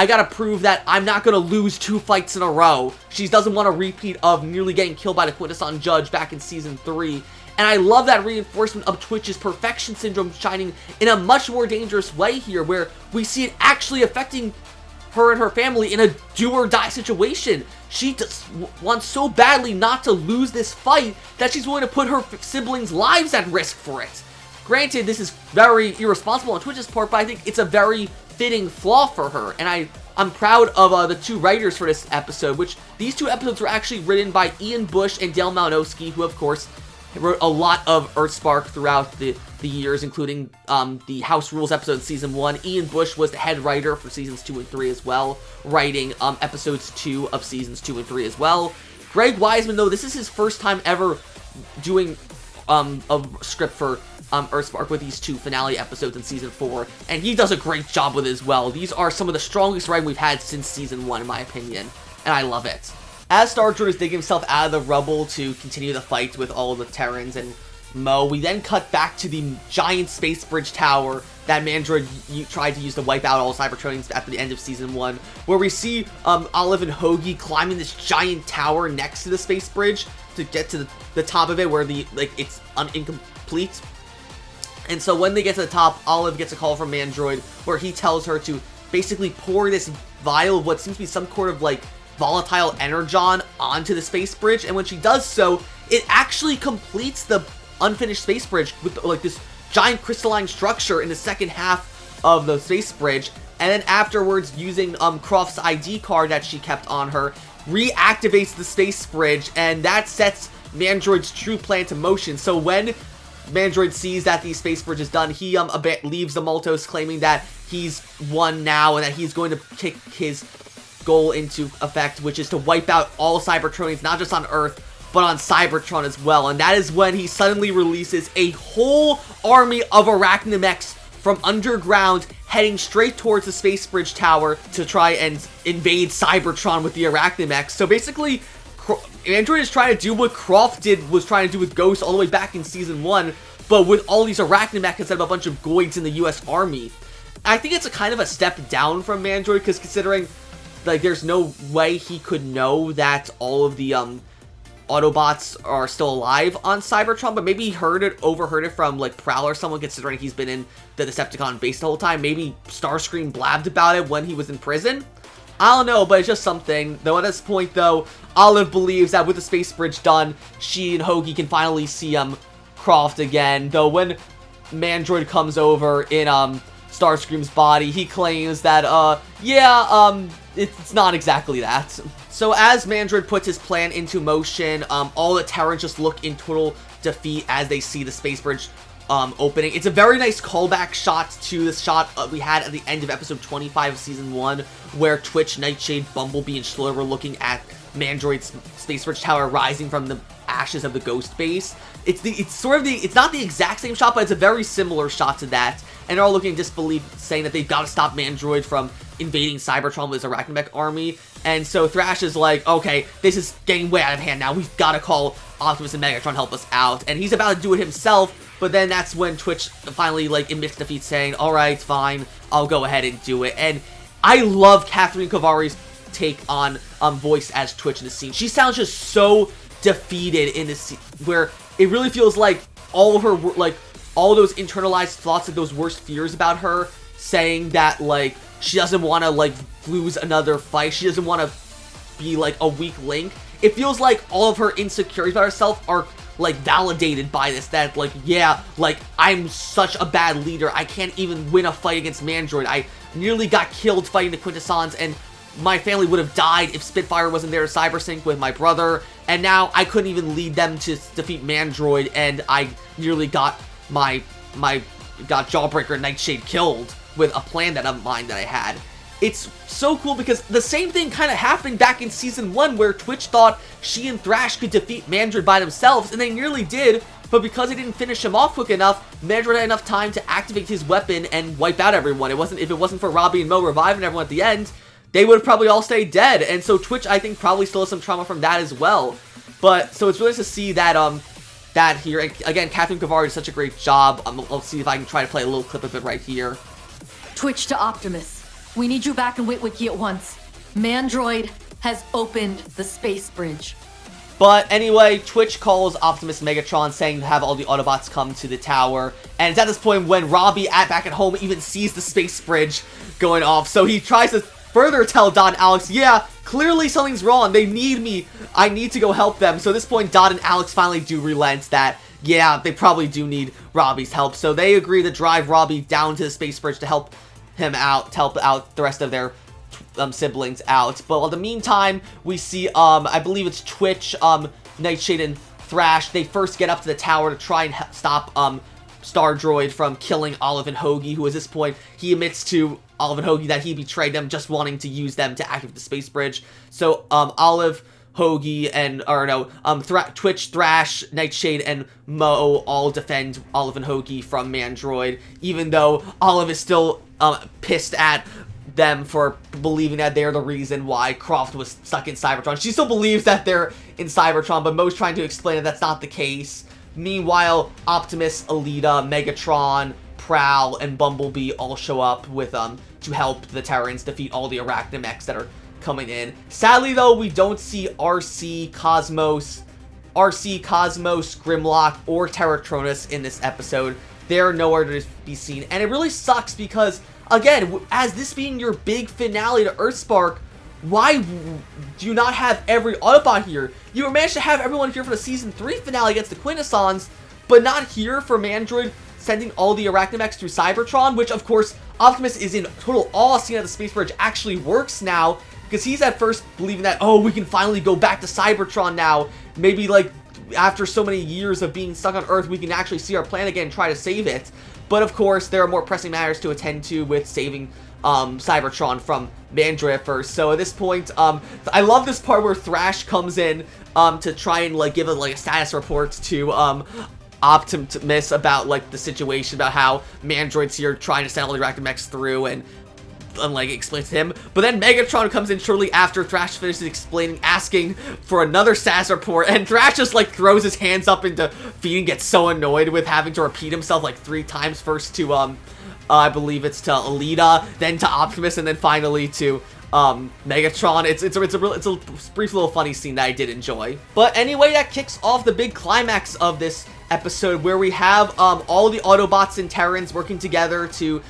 gotta prove that I'm not gonna lose 2 fights in a row. She doesn't want a repeat of nearly getting killed by the Quintessons judge back in Season 3. And I love that reinforcement of Twitch's perfection syndrome shining in a much more dangerous way here, where we see it actually affecting her and her family in a do-or-die situation. She just wants so badly not to lose this fight that she's willing to put her siblings' lives at risk for it. Granted, this is very irresponsible on Twitch's part, but I think it's a very fitting flaw for her, and I'm proud of the 2 writers for this episode, which these 2 episodes were actually written by Ian Bush and Dale Malinowski, who, of course, wrote a lot of EarthSpark throughout the years, including the House Rules episode in Season 1. Ian Bush was the head writer for Seasons 2 and 3 as well, writing episodes 2 of Seasons 2 and 3 as well. Greg Wiseman, though, this is his first time ever doing a script for EarthSpark with these 2 finale episodes in Season 4, and he does a great job with it as well. These are some of the strongest writing we've had since Season 1, in my opinion, and I love it. As Star Droid is digging himself out of the rubble to continue the fight with all of the Terrans and Mo, we then cut back to the giant space bridge tower that Mandroid tried to use to wipe out all Cybertronians at the end of Season 1, where we see Olive and Hogi climbing this giant tower next to the space bridge to get to the top of it, where it's incomplete. And so when they get to the top, Olive gets a call from Mandroid, where he tells her to basically pour this vial of what seems to be some sort of, like, volatile energon onto the space bridge, and when she does so, it actually completes the unfinished space bridge with, like, this giant crystalline structure in the second half of the space bridge, and then afterwards, using Croft's ID card that she kept on her, reactivates the space bridge, and that sets Mandroid's true plan to motion. So when Mandroid sees that the space bridge is done, he leaves the Maltos, claiming that he's won now and that he's going to kick his goal into effect, which is to wipe out all Cybertronians, not just on Earth, but on Cybertron as well. And that is when he suddenly releases a whole army of Arachnimechs from underground, heading straight towards the space bridge tower to try and invade Cybertron with the Arachnimechs. So basically, Android is trying to do what Croft was trying to do with Ghost all the way back in Season 1, but with all these Arachnimechs instead of a bunch of Goids in the US Army. I think it's a kind of a step down from Mandroid, because considering, like, there's no way he could know that all of the Autobots are still alive on Cybertron, but maybe he overheard it from, like, Prowl or someone, considering he's been in the Decepticon base the whole time. Maybe Starscream blabbed about it when he was in prison. I don't know, but it's just something. Though at this point, though, Olive believes that with the space bridge done, she and Hogi can finally see, Croft again. Though when Mandroid comes over in, Starscream's body, he claims that, it's not exactly that. So as Mandroid puts his plan into motion, all the Terrans just look in total defeat as they see the space bridge opening. It's a very nice callback shot to the shot we had at the end of episode 25 of season 1, where Twitch, Nightshade, Bumblebee, and Schiller were looking at Mandroid's space bridge tower rising from the ashes of the ghost base. It's not the exact same shot, but it's a very similar shot to that. And they're all looking in disbelief, saying that they've got to stop Mandroid from invading Cybertron with his Arachnamech army. And so Thrash is like, okay, this is getting way out of hand now. We've got to call Optimus and Megatron help us out. And he's about to do it himself, but then that's when Twitch finally, like, admits defeat, saying, alright, fine, I'll go ahead and do it. And I love Catherine Kavari's take on voice as Twitch in this scene. She sounds just so defeated in this scene, where it really feels like all of her, like, all those internalized thoughts, like those worst fears about her, saying that, like, she doesn't want to, like, lose another fight. She doesn't want to be, like, a weak link. It feels like all of her insecurities about herself are, like, validated by this. That, like, yeah, like, I'm such a bad leader. I can't even win a fight against Mandroid. I nearly got killed fighting the Quintessons, and my family would have died if Spitfire wasn't there to cybersync with my brother. And now I couldn't even lead them to defeat Mandroid, and I nearly got got Jawbreaker Nightshade killed with a plan of mine that I had. It's so cool because the same thing kind of happened back in season 1, where Twitch thought she and Thrash could defeat Mandroid by themselves, and they nearly did, but because they didn't finish him off quick enough, Mandroid had enough time to activate his weapon and wipe out everyone. If it wasn't for Robby and Mo reviving everyone at the end, they would have probably all stayed dead. And so Twitch, I think, probably still has some trauma from that as well. But so it's really nice to see that that here. And again, Catherine Kavari did such a great job. I'll see if I can try to play a little clip of it right here. Twitch to Optimus. We need you back in Witwicky at once. Mandroid has opened the space bridge. But anyway, Twitch calls Optimus Megatron, saying to have all the Autobots come to the tower. And it's at this point when Robby, back at home, even sees the space bridge going off. So he tries to further tell Dot and Alex, yeah, clearly something's wrong. They need me. I need to go help them. So at this point, Dot and Alex finally do relent that, yeah, they probably do need Robby's help. So they agree to drive Robby down to the space bridge to help him out, to help out the rest of their siblings out. But in the meantime, we see, I believe it's Twitch, Nightshade, and Thrash. They first get up to the tower to try and stop, Stardroid from killing Olive and Hogi, who at this point, he admits to Olive and Hogi that he betrayed them, just wanting to use them to activate the space bridge. So, Olive, Hogi, and, Twitch, Thrash, Nightshade, and Mo all defend Olive and Hogi from Mandroid, even though Olive is still, pissed at them for believing that they're the reason why Croft was stuck in Cybertron. She still believes that they're in Cybertron, but Mo's trying to explain that that's not the case. Meanwhile, Optimus, Alita, Megatron, Prowl, and Bumblebee all show up with to help the Terrans defeat all the Arachnamechs that are coming in. Sadly, though, we don't see RC, Cosmos, Grimlock, or Terratronus in this episode. They're nowhere to be seen, and it really sucks because, again, as this being your big finale to EarthSpark, why do you not have every Autobot here? You managed to have everyone here for the Season 3 finale against the Quintessons, but not here for Mandroid sending all the Arachnamechs through Cybertron, which, of course, Optimus is in total awe seeing that the space bridge actually works now, because he's at first believing that, oh, we can finally go back to Cybertron now. Maybe, like, after so many years of being stuck on Earth, we can actually see our plan again and try to save it. But, of course, there are more pressing matters to attend to with saving Cybertron from Mandroid at first. So at this point, I love this part where Thrash comes in to try and, like, give a status report to Optimus about, like, the situation, about how Mandroid's here trying to send all the Arachnamechs through, and like, explains to him. But then Megatron comes in shortly after Thrash finishes explaining, asking for another status report, and Thrash just, like, throws his hands up into feet and gets so annoyed with having to repeat himself, like, 3 times, first to, I believe it's to Alita, then to Optimus, and then finally to Megatron. It's a brief little funny scene that I did enjoy. But anyway, that kicks off the big climax of this episode, where we have all the Autobots and Terrans working together to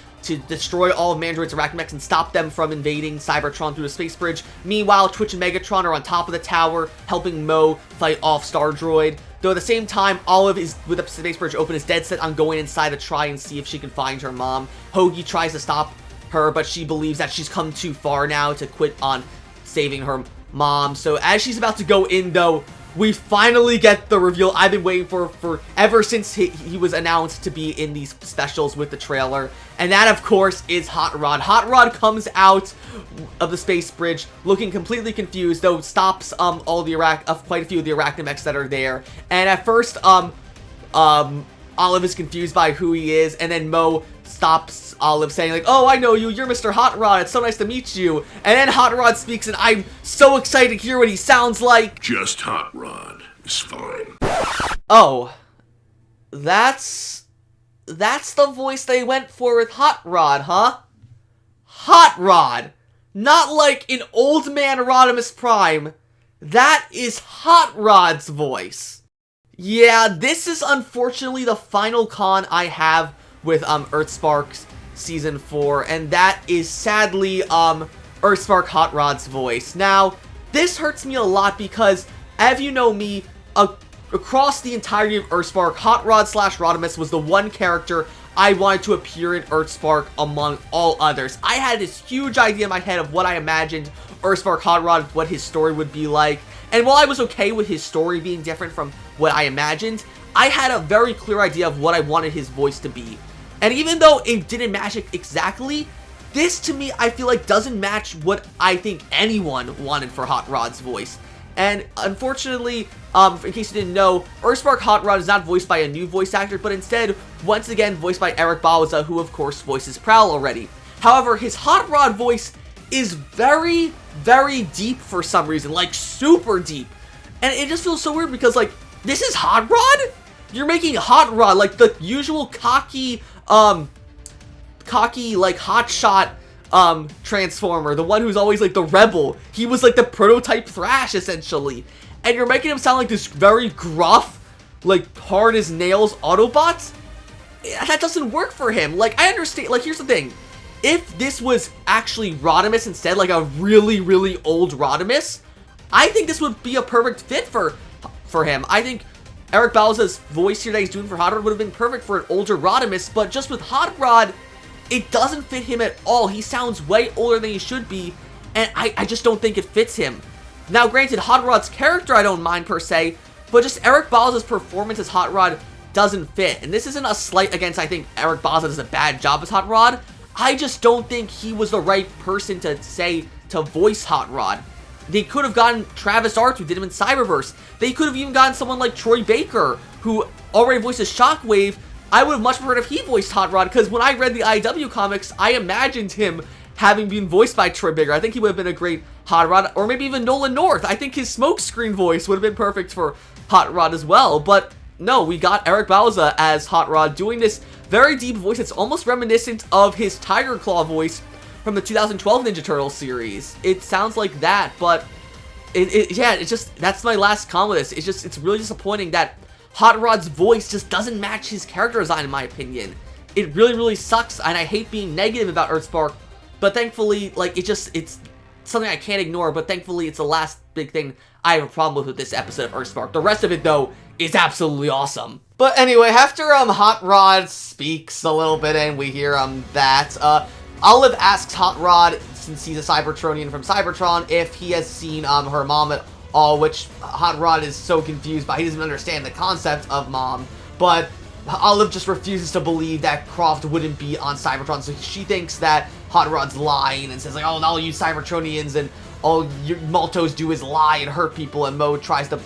destroy all of Mandroid's arachnomechs and stop them from invading Cybertron through the space bridge. Meanwhile, Twitch and Megatron are on top of the tower, helping Mo fight off Stardroid. Though at the same time, Olive is, with the space bridge open, is dead set on going inside to try and see if she can find her mom. Hogi tries to stop her, but she believes that she's come too far now to quit on saving her mom. So as she's about to go in, though, we finally get the reveal I've been waiting for ever since he was announced to be in these specials with the trailer. And that, of course, is Hot Rod. Hot Rod comes out of the space bridge looking completely confused, though stops quite a few of the arachnomechs that are there. And at first, Olive is confused by who he is, and then Mo stops Olive, saying like, "Oh, I know you, you're Mr. Hot Rod, it's so nice to meet you." And then Hot Rod speaks, and I'm so excited to hear what he sounds like. Just Hot Rod is fine. Oh, that's the voice they went for with Hot Rod, huh? Hot Rod, not like an old man Rodimus Prime. That is Hot Rod's voice. Yeah, this is unfortunately the final con I have with EarthSpark Season 4, and that is sadly EarthSpark Hot Rod's voice. Now, this hurts me a lot because, as you know me, across the entirety of EarthSpark, Hot Rod / Rodimus was the one character I wanted to appear in EarthSpark among all others. I had this huge idea in my head of what I imagined EarthSpark Hot Rod, what his story would be like, and while I was okay with his story being different from what I imagined, I had a very clear idea of what I wanted his voice to be. And even though it didn't match it exactly, this to me, I feel like doesn't match what I think anyone wanted for Hot Rod's voice. And unfortunately, in case you didn't know, EarthSpark Hot Rod is not voiced by a new voice actor, but instead, once again, voiced by Eric Bauza, who of course voices Prowl already. However, his Hot Rod voice is very, very deep for some reason, like super deep. And it just feels so weird because, like, this is Hot Rod? You're making Hot Rod, like, the usual cocky, like, hotshot, Transformer, the one who's always, like, the rebel. He was, like, the prototype Thrash, essentially. And you're making him sound like this very gruff, like, hard-as-nails Autobot? That doesn't work for him. Like, I understand, like, here's the thing. If this was actually Rodimus instead, like a really, really old Rodimus, I think this would be a perfect fit for him. I think Eric Bauza's voice here that he's doing for Hot Rod would have been perfect for an older Rodimus, but just with Hot Rod, it doesn't fit him at all. He sounds way older than he should be, and I just don't think it fits him. Now, granted, Hot Rod's character I don't mind per se, but just Eric Bauza's performance as Hot Rod doesn't fit. And this isn't a slight against, I think, Eric Bauza does a bad job as Hot Rod. I just don't think he was the right person to voice Hot Rod. They could have gotten Travis Arts, who did him in Cyberverse. They could have even gotten someone like Troy Baker, who already voices Shockwave. I would have much preferred if he voiced Hot Rod, because when I read the IW comics, I imagined him having been voiced by Troy Baker. I think he would have been a great Hot Rod, or maybe even Nolan North. I think his smokescreen voice would have been perfect for Hot Rod as well, but no, we got Eric Bauza as Hot Rod doing this very deep voice. It's almost reminiscent of his Tiger Claw voice from the 2012 Ninja Turtles series. It sounds like that, but it's just, that's my last comment with this. It's really disappointing that Hot Rod's voice just doesn't match his character design, in my opinion. It really, really sucks, and I hate being negative about EarthSpark, but thankfully, like, it's something I can't ignore, but thankfully it's the last big thing I have a problem with this episode of EarthSpark. The rest of it, though, is absolutely awesome. But anyway, after Hot Rod speaks a little bit and we hear that, Olive asks Hot Rod, since he's a Cybertronian from Cybertron, if he has seen her mom at all, which Hot Rod is so confused by. He doesn't understand the concept of mom, but Olive just refuses to believe that Croft wouldn't be on Cybertron, so she thinks that Hot Rod's lying and says like, oh, all you Cybertronians and all your Maltos do is lie and hurt people, and Mo tries to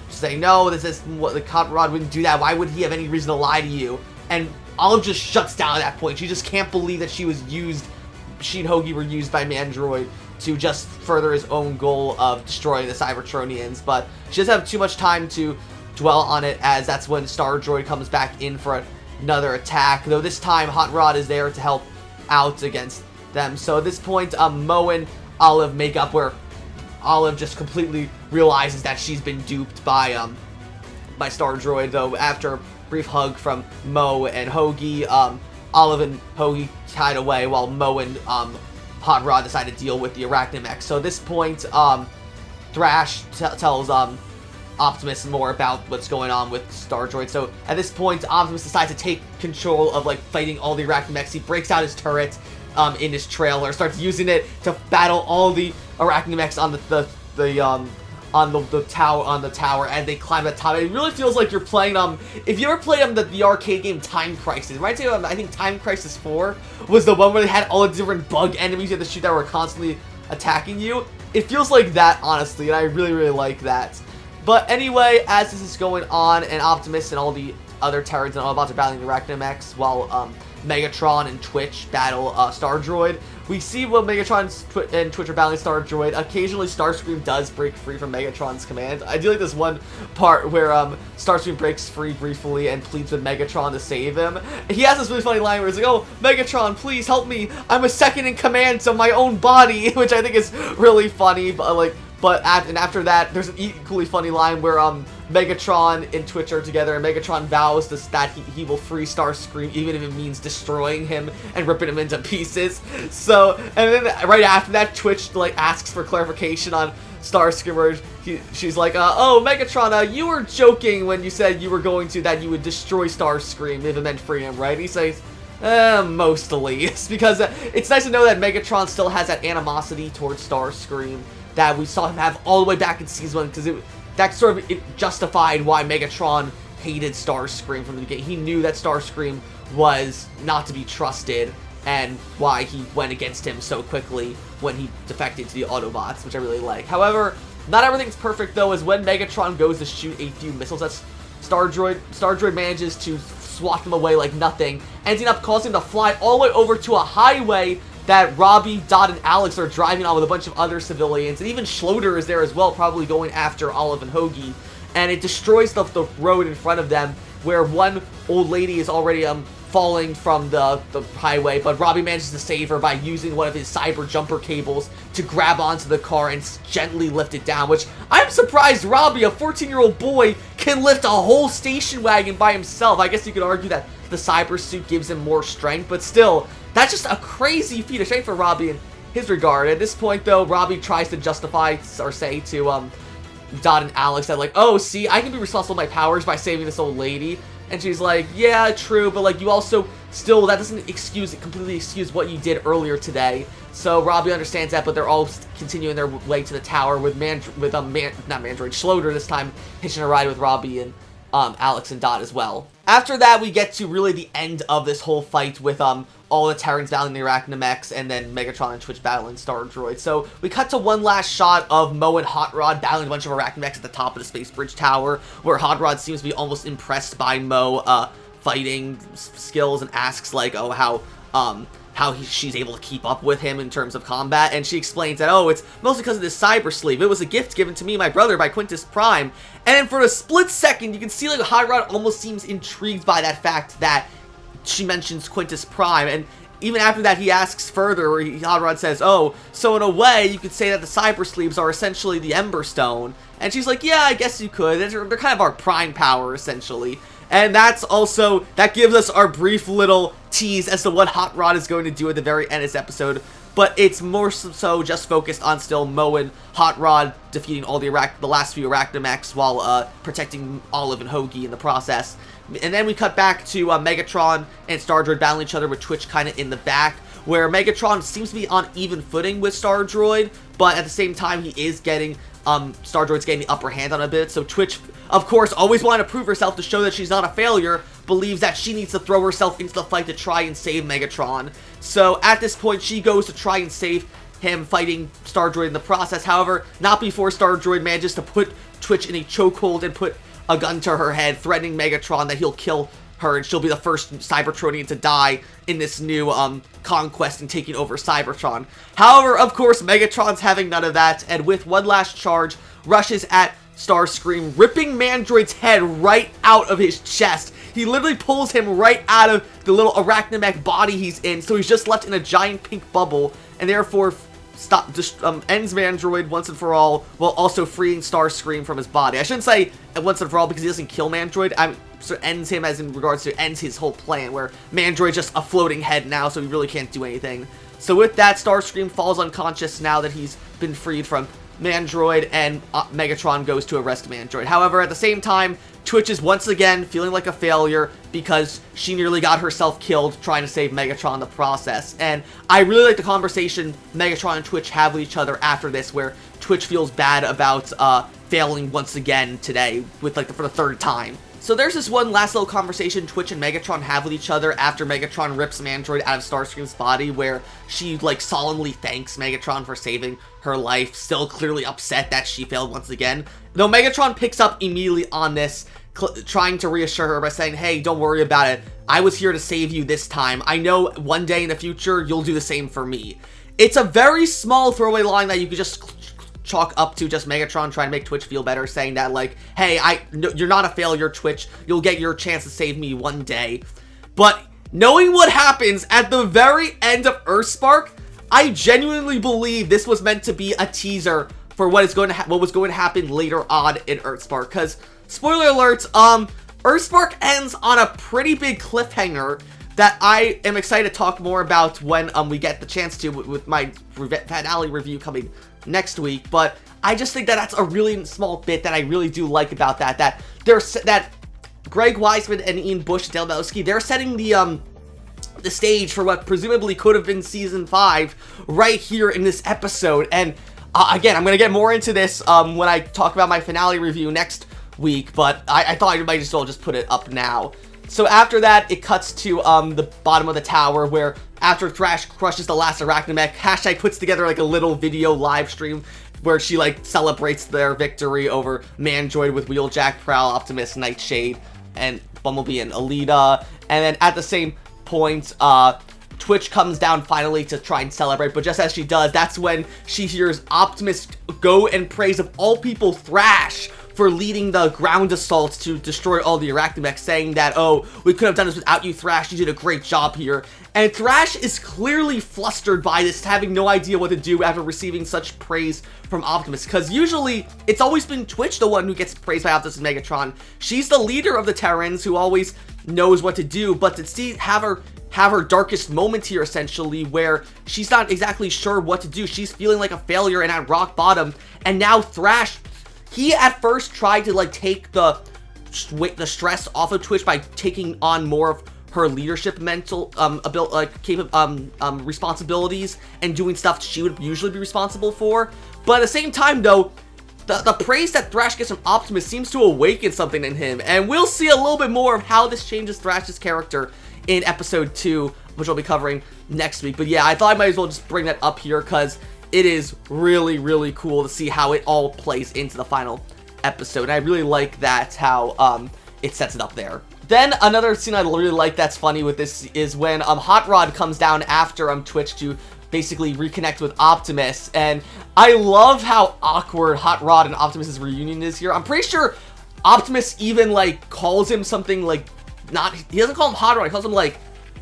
say, no, this is what the Hot Rod wouldn't do that. Why would he have any reason to lie to you? And Olive just shuts down at that point. She just can't believe that she and Hogi were used by Mandroid to just further his own goal of destroying the Cybertronians, but she doesn't have too much time to dwell on it, as that's when Stardroid comes back in for another attack, though this time Hot Rod is there to help out against them. So at this point, Mo and Olive make up, where Olive just completely realizes that she's been duped by Stardroid, though after a brief hug from Mo and Hogi, Olive and Hogi hide away while Mo and Hot Rod decide to deal with the Arachnamech. So at this point, Thrash tells Optimus more about what's going on with Stardroid. So at this point, Optimus decides to take control of, like, fighting all the Arachnamechs. He breaks out his turret in his trailer, starts using it to battle all the Arachnamechs on the tower as they climb the top. It really feels like you're playing if you ever played the arcade game Time Crisis, right? I think Time Crisis 4 was the one where they had all the different bug enemies you had to shoot that were constantly attacking you. It feels like that, honestly, and I really, really like that. But anyway, as this is going on, and Optimus and all the other Terrans and Autobots are battling the Arachnamechs, while Megatron and Twitch battle Stardroid, we see when Megatron and Twitch are battling Stardroid, occasionally Starscream does break free from Megatron's command. I do like this one part where Starscream breaks free briefly and pleads with Megatron to save him. He has this really funny line where he's like, "Oh, Megatron, please help me. I'm a second in command of my own body," which I think is really funny, but after that, there's an equally funny line where Megatron and Twitch are together, and Megatron vows that he will free Starscream even if it means destroying him and ripping him into pieces. So, and then right after that, Twitch asks for clarification on Starscream, where she's like, "Oh, Megatron, you were joking when you said you would destroy Starscream if it meant free him, right?" And he says, mostly. It's because it's nice to know that Megatron still has that animosity towards Starscream that we saw him have all the way back in Season 1, because that sort of justified why Megatron hated Starscream from the beginning. He knew that Starscream was not to be trusted, and why he went against him so quickly when he defected to the Autobots, which I really like. However, not everything's perfect, though, as when Megatron goes to shoot a few missiles at Stardroid manages to swat them away like nothing, ending up causing them to fly all the way over to a highway that Robby, Dot, and Alex are driving on with a bunch of other civilians, and even Schloeder is there as well, probably going after Olive and Hogi, and it destroys the road in front of them, where one old lady is already falling from the highway, but Robby manages to save her by using one of his cyber jumper cables to grab onto the car and gently lift it down, which I'm surprised Robby, a 14-year-old boy, can lift a whole station wagon by himself. I guess you could argue that the cyber suit gives him more strength, but still, that's just a crazy feat of strength for Robby in his regard. At this point, though, Robby tries to justify or say to Dot and Alex that, like, "Oh, see, I can be responsible for my powers by saving this old lady." And she's like, "Yeah, true, but you also still, that doesn't completely excuse what you did earlier today." So Robby understands that, but they're all continuing their way to the tower with Schloeder this time hitching a ride with Robby and Alex and Dot as well. After that, we get to really the end of this whole fight with all the Terrans battling the Arachnamechs, and then Megatron and Twitch battling Stardroid. So we cut to one last shot of Mo and Hot Rod battling a bunch of Arachnamechs at the top of the Space Bridge Tower, where Hot Rod seems to be almost impressed by Mo fighting skills and asks, like, oh, how she's able to keep up with him in terms of combat, and she explains that, oh, it's mostly because of this cyber sleeve. It was a gift given to me and my brother by Quintus Prime. And then for a split second, you can see like Hot Rod almost seems intrigued by that fact that she mentions Quintus Prime, and even after that he asks further, where Hot Rod says, oh, so in a way you could say that the cyber sleeves are essentially the Ember Stone. And she's like, yeah, I guess you could. They're kind of our prime power, essentially. And that gives us our brief little tease as to what Hot Rod is going to do at the very end of this episode. But it's more so just focused on still Mo and Hot Rod defeating all the last few Arachnamechs while protecting Olive and Hogi in the process. And then we cut back to Megatron and Stardroid battling each other with Twitch kind of in the back, where Megatron seems to be on even footing with Stardroid, but at the same time he is getting Stardroid's getting the upper hand on a bit. So Twitch, of course, always wanting to prove herself to show that she's not a failure, believes that she needs to throw herself into the fight to try and save Megatron. So at this point, she goes to try and save him, fighting Stardroid in the process. However, not before Stardroid manages to put Twitch in a chokehold and put a gun to her head, threatening Megatron that he'll kill her and she'll be the first Cybertronian to die in this new conquest and taking over Cybertron. However, of course, Megatron's having none of that, and with one last charge, rushes at Starscream, ripping Mandroid's head right out of his chest. He literally pulls him right out of the little arachnamech body he's in, so he's just left in a giant pink bubble, and therefore ends Mandroid once and for all, while also freeing Starscream from his body. I shouldn't say once and for all because he doesn't kill Mandroid. So ends him as in regards to ends his whole plan, where Mandroid's just a floating head now, so he really can't do anything. So with that, Starscream falls unconscious now that he's been freed from Mandroid, and Megatron goes to arrest Mandroid. However, at the same time, Twitch is once again feeling like a failure because she nearly got herself killed trying to save Megatron in the process. And I really like the conversation Megatron and Twitch have with each other after this, where Twitch feels bad about failing once again today with for the third time. So there's this one last little conversation Twitch and Megatron have with each other after Megatron rips Mandroid out of Starscream's body, where she solemnly thanks Megatron for saving her life, still clearly upset that she failed once again. Though Megatron picks up immediately on this, trying to reassure her by saying, hey, don't worry about it, I was here to save you this time. I know one day in the future you'll do the same for me. It's a very small throwaway line that you could just chalk up to just Megatron trying to make Twitch feel better, saying that hey, you're not a failure, Twitch, you'll get your chance to save me one day. But knowing what happens at the very end of EarthSpark, I genuinely believe this was meant to be a teaser for what was going to happen later on in EarthSpark, because spoiler alert, EarthSpark ends on a pretty big cliffhanger that I am excited to talk more about when we get the chance to with my finale review coming next week. But I just think that that's a really small bit that I really do like about that Greg Weisman and Ian Bush and Dale Melowski, they're setting the stage for what presumably could have been season 5 right here in this episode. And again, I'm gonna get more into this when I talk about my finale review next week, but I thought I might as well just put it up now. So after that, it cuts to the bottom of the tower, where after Thrash crushes the last arachnamech, Hashtag puts together a little video live stream where she celebrates their victory over Mandroid with Wheeljack, Prowl, Optimus, Nightshade, and Bumblebee and Alita. And then at the same point, Twitch comes down finally to try and celebrate, but just as she does, that's when she hears Optimus go and praise, of all people, Thrash for leading the ground assault to destroy all the arachnamechs, saying that, oh, we could have done this without you, Thrash, you did a great job here. And Thrash is clearly flustered by this, having no idea what to do after receiving such praise from Optimus, because usually it's always been Twitch the one who gets praised by Optimus and Megatron. She's the leader of the Terrans who always knows what to do, but to have her darkest moment here, essentially, where she's not exactly sure what to do. She's feeling like a failure and at rock bottom, and now Thrash, he at first tried to take the stress off of Twitch by taking on more of her leadership responsibilities and doing stuff she would usually be responsible for. But at the same time, though, the praise that Thrash gets from Optimus seems to awaken something in him, and we'll see a little bit more of how this changes Thrash's character in episode 2, which I'll be covering next week. But yeah, I thought I might as well just bring that up here, because it is really, really cool to see how it all plays into the final episode. And I really like that, how it sets it up there. Then another scene I really like that's funny with this is when Hot Rod comes down after Twitch to basically reconnect with Optimus. And I love how awkward Hot Rod and Optimus's reunion is here. I'm pretty sure Optimus even calls him something he doesn't call him Hot Rod, he calls him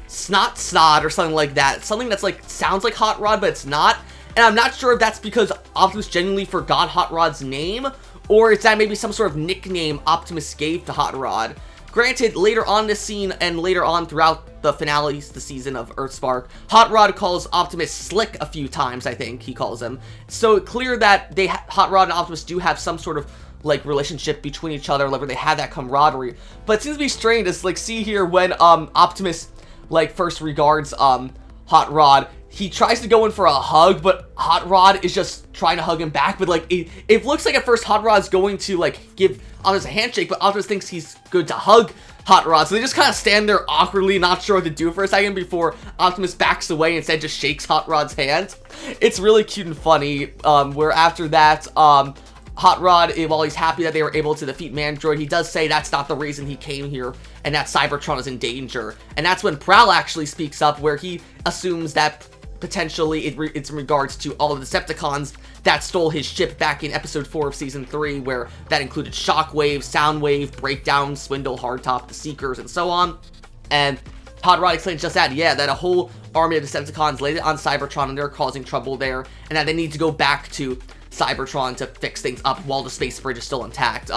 Snot or something like that. Something that's sounds like Hot Rod, but it's not. And I'm not sure if that's because Optimus genuinely forgot Hot Rod's name, or is that maybe some sort of nickname Optimus gave to Hot Rod. Granted, later on this scene and later on throughout the finales, the season of EarthSpark, Hot Rod calls Optimus Slick a few times, I think he calls him. So clear that Hot Rod and Optimus do have some sort of relationship between each other, where they have that camaraderie. But it seems to be strange to see here when Optimus first regards Hot Rod. He tries to go in for a hug, but Hot Rod is just trying to hug him back. But it looks like at first Hot Rod's going to give Optimus a handshake, but Optimus thinks he's good to hug Hot Rod. So they just kind of stand there awkwardly, not sure what to do for a second, before Optimus backs away and instead just shakes Hot Rod's hand. It's really cute and funny. Where after that, Hot Rod, while he's happy that they were able to defeat Mandroid, he does say that's not the reason he came here, and that Cybertron is in danger. And that's when Prowl actually speaks up, where he assumes that potentially it's in regards to all the Decepticons that stole his ship back in episode 4 of season 3, where that included Shockwave, Soundwave, Breakdown, Swindle, Hardtop, the Seekers, and so on. And Hot Rod explains just that, yeah, that a whole army of Decepticons landed on Cybertron and they're causing trouble there, and that they need to go back to Cybertron to fix things up while the space bridge is still intact.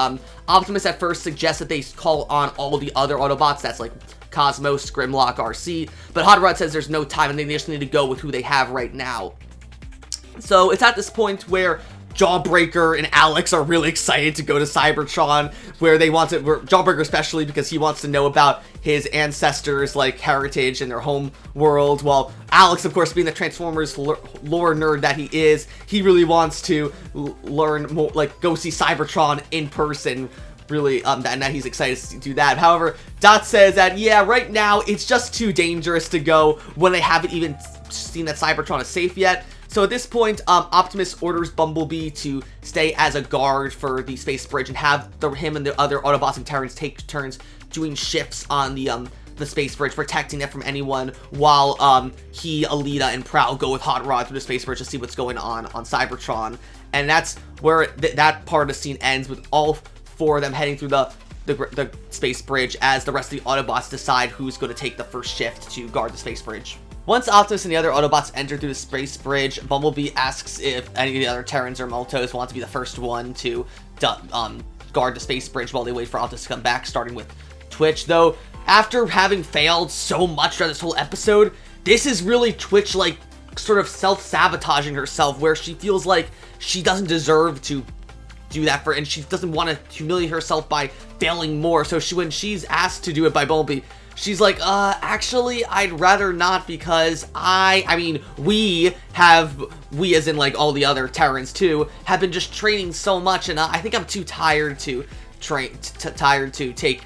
Optimus at first suggests that they call on all the other Autobots, that's like Cosmos, Grimlock, RC, but Hot Rod says there's no time and they just need to go with who they have right now. So it's at this point where Jawbreaker and Alex are really excited to go to Cybertron, where they want to, Jawbreaker especially because he wants to know about his ancestors, like, heritage and their home world, while Alex, of course, being the Transformers lore nerd that he is, he really wants to learn more, like, go see Cybertron in person, really, and that he's excited to do that. However, Dot says that, yeah, right now, it's just too dangerous to go when they haven't even seen that Cybertron is safe yet. So at this point, Optimus orders Bumblebee to stay as a guard for the space bridge and have him and the other Autobots and Terrans take turns doing shifts on the space bridge, protecting it from anyone, while he, Alita, and Prowl go with Hot Rod through the space bridge to see what's going on Cybertron. And that's where that part of the scene ends, with all 4 of them heading through the space bridge as the rest of the Autobots decide who's going to take the first shift to guard the space bridge. Once Optimus and the other Autobots enter through the space bridge, Bumblebee asks if any of the other Terrans or Maltos want to be the first one to guard the space bridge while they wait for Optimus to come back, starting with Twitch. Though, after having failed so much throughout this whole episode, this is really Twitch, like, sort of self-sabotaging herself, where she feels like she doesn't deserve to do that and she doesn't want to humiliate herself by failing more. So when she's asked to do it by Bumblebee, she's like, actually, I'd rather not, because we as in, like, all the other Terrans too, have been just training so much, and I think I'm too tired to take